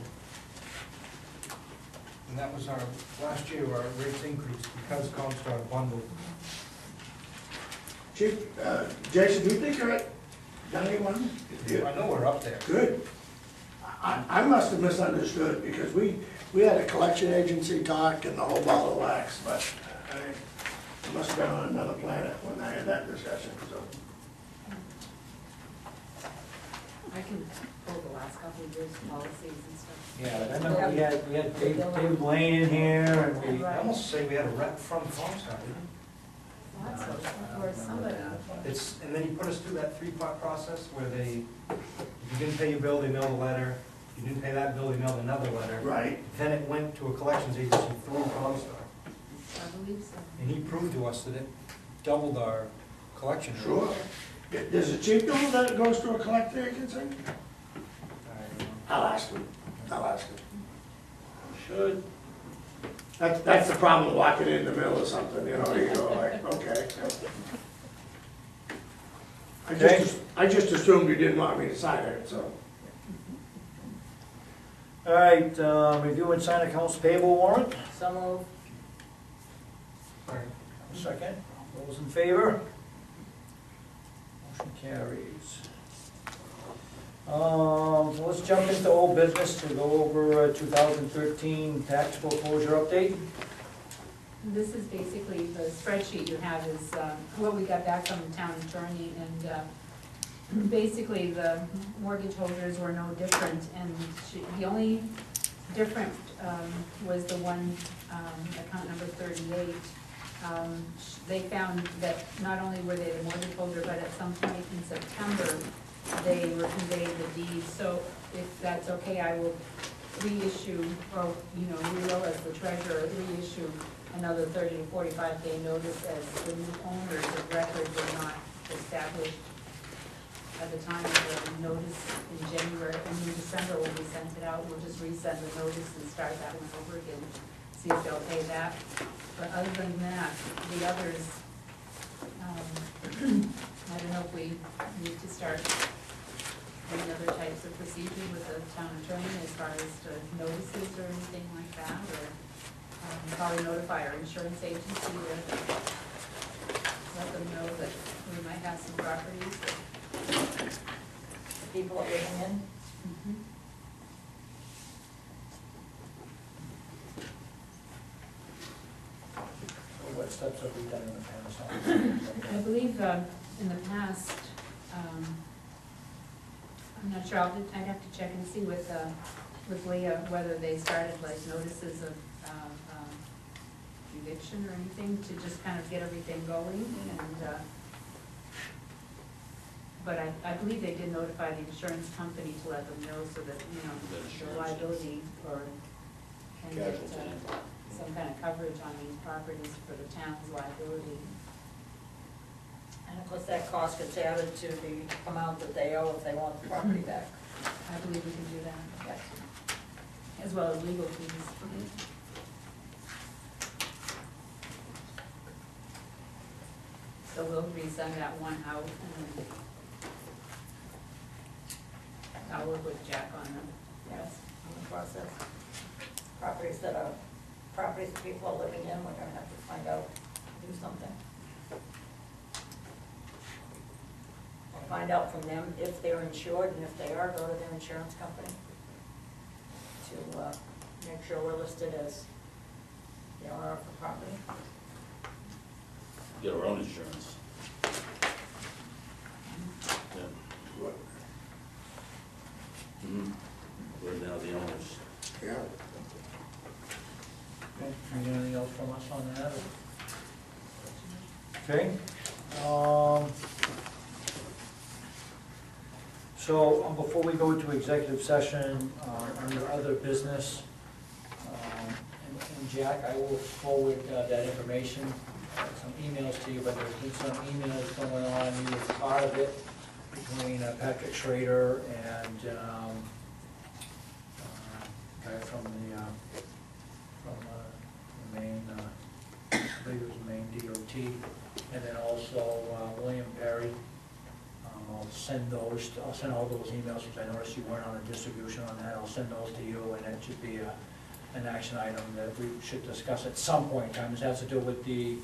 And that was our, last year, our rates increased because Comstar bundled. Chief, Jason, do you think you're at 91? I know we're up there. Good. I must have misunderstood, because we had a collection agency talk and the whole ball of wax, but I must have been on another planet when I had that discussion, so. I can pull the last couple of years' policies and stuff. Yeah, I remember we had Dave Lane in here, and we, I almost say we had a rep from Comstar. Lots of, or somebody. It's, and then he put us through that three-part process where they, if you didn't pay your bill, they mailed a letter. If you didn't pay that bill, they mailed another letter. Right. Then it went to a collections agency through Comstar. I believe so. And he proved to us that it doubled our collection rate. Sure. Does the chief know that it goes to a collector agency? I'll ask him. I'll ask him. Should. That's the problem, walking in the middle of something, you know, you go like, okay. I just assumed you didn't want me to sign it, so. All right, review and sign accounts payable warrant. So move. Second. Those in favor? Motion carries. So let's jump into old business to go over 2013 tax foreclosure update. This is basically, the spreadsheet you have is what we got back from the town attorney, and basically the mortgage holders were no different, and the only different was the one, account number 38. They found that not only were they the mortgage holder, but at some point in September, they were conveyed the deed. So if that's okay, I will reissue, or, you know, we will as the treasurer reissue another 30 to 45 day notice, as the new owners of record were not established at the time of the notice in January. And in December, when we sent it out, we'll just resend the notice and start that one over again, see if they'll pay that. But other than that, the others, I don't know if we need to start any other types of procedure with the town attorney as far as notices or anything like that, or probably notify our insurance agency to let them know that we might have some properties that People are living in. What steps have we done in the past? I believe in the past, I'm not sure, I'd have to check and see with Leah whether they started like notices of eviction or anything to just kind of get everything going. And but I believe they did notify the insurance company to let them know so that, you know, the liability or can get some kind of coverage on these properties for the town's liability. And of course, that cost gets added to the amount that they owe if they want the property back. I believe we can do that, Yes. as well as legal fees. So we'll resend that one out, and then I'll work with Jack on them. Yes, in the process. Properties that people are living in, we're gonna have to find out, do something. Or find out from them if they're insured, and if they are, go to their insurance company to make sure we're listed as the owner of the property. Get our own insurance. Yeah. We're now the owners. Yeah. Okay, anything else from us on that? Okay. So before we go into executive session, under other business, and Jack, I will forward that information, some emails to you, but there's been some emails going on, you were part of it, between Patrick Schrader and guy from the Maine, I believe it was Maine DOT, and then also William Perry. I'll send all those emails, because I noticed you weren't on a distribution on that. I'll send those to you, and it should be an action item that we should discuss at some point in time. This has to do with the,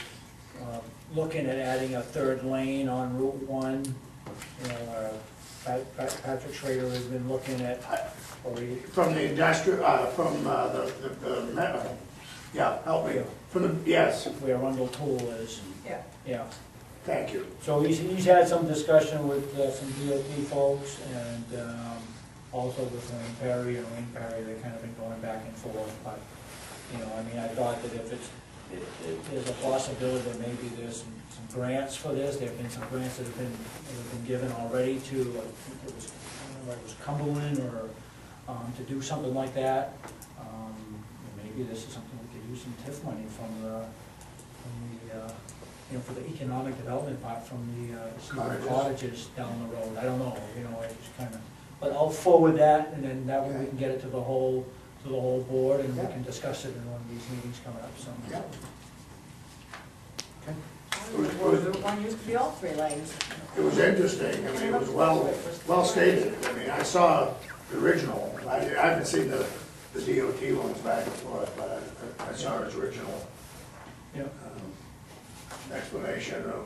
looking at adding a third lane on Route 1. You know, Patrick Schrader has been looking at, From the industrial, yeah, help me, from the, yes, where Rundle Tool is. Yeah. Yeah. thank you. So he's had some discussion with some DOT folks, and also with Wayne Perry, and Wayne Perry, they've kind of been going back and forth, but, you know, I mean, I thought that if there's a possibility that maybe there's some grants for this. There have been some grants that have been given already to, I think it was, I don't know whether it was Cumberland, or to do something like that. Maybe this is something we could use some TIF money from the you know, for the economic development part from the cottages down the road. I don't know, you know, I just kind of, But I'll forward that, and then that way we can get it to the whole board, and we Yeah. can discuss it in one of these meetings coming up, so. Yeah. One used to be all 3 lanes. It was interesting, I mean, it was well stated. I mean, I saw the original, I haven't seen the DOT ones back and forth, but I saw his original Yeah. explanation of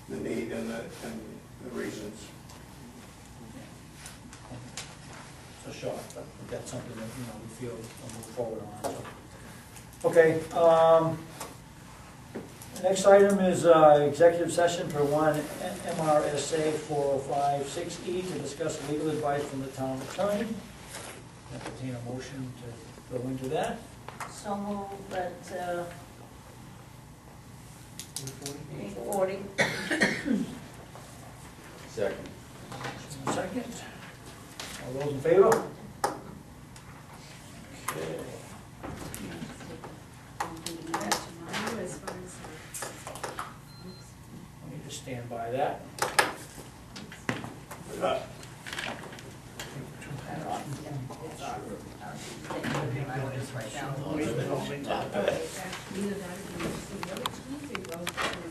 the need and the reasons. It's a shot, but that's something that, we feel we'll move forward on, so. Okay, next item is executive session for one MRSA 4056E to discuss legal advice from the town attorney. Entertain a motion to go into that. So moved at 8:40. Second. Second. All those in favor? Okay. Tomorrow as far as, Let me just stand by that. It's off. Take my orders right now. either that or you see the other two.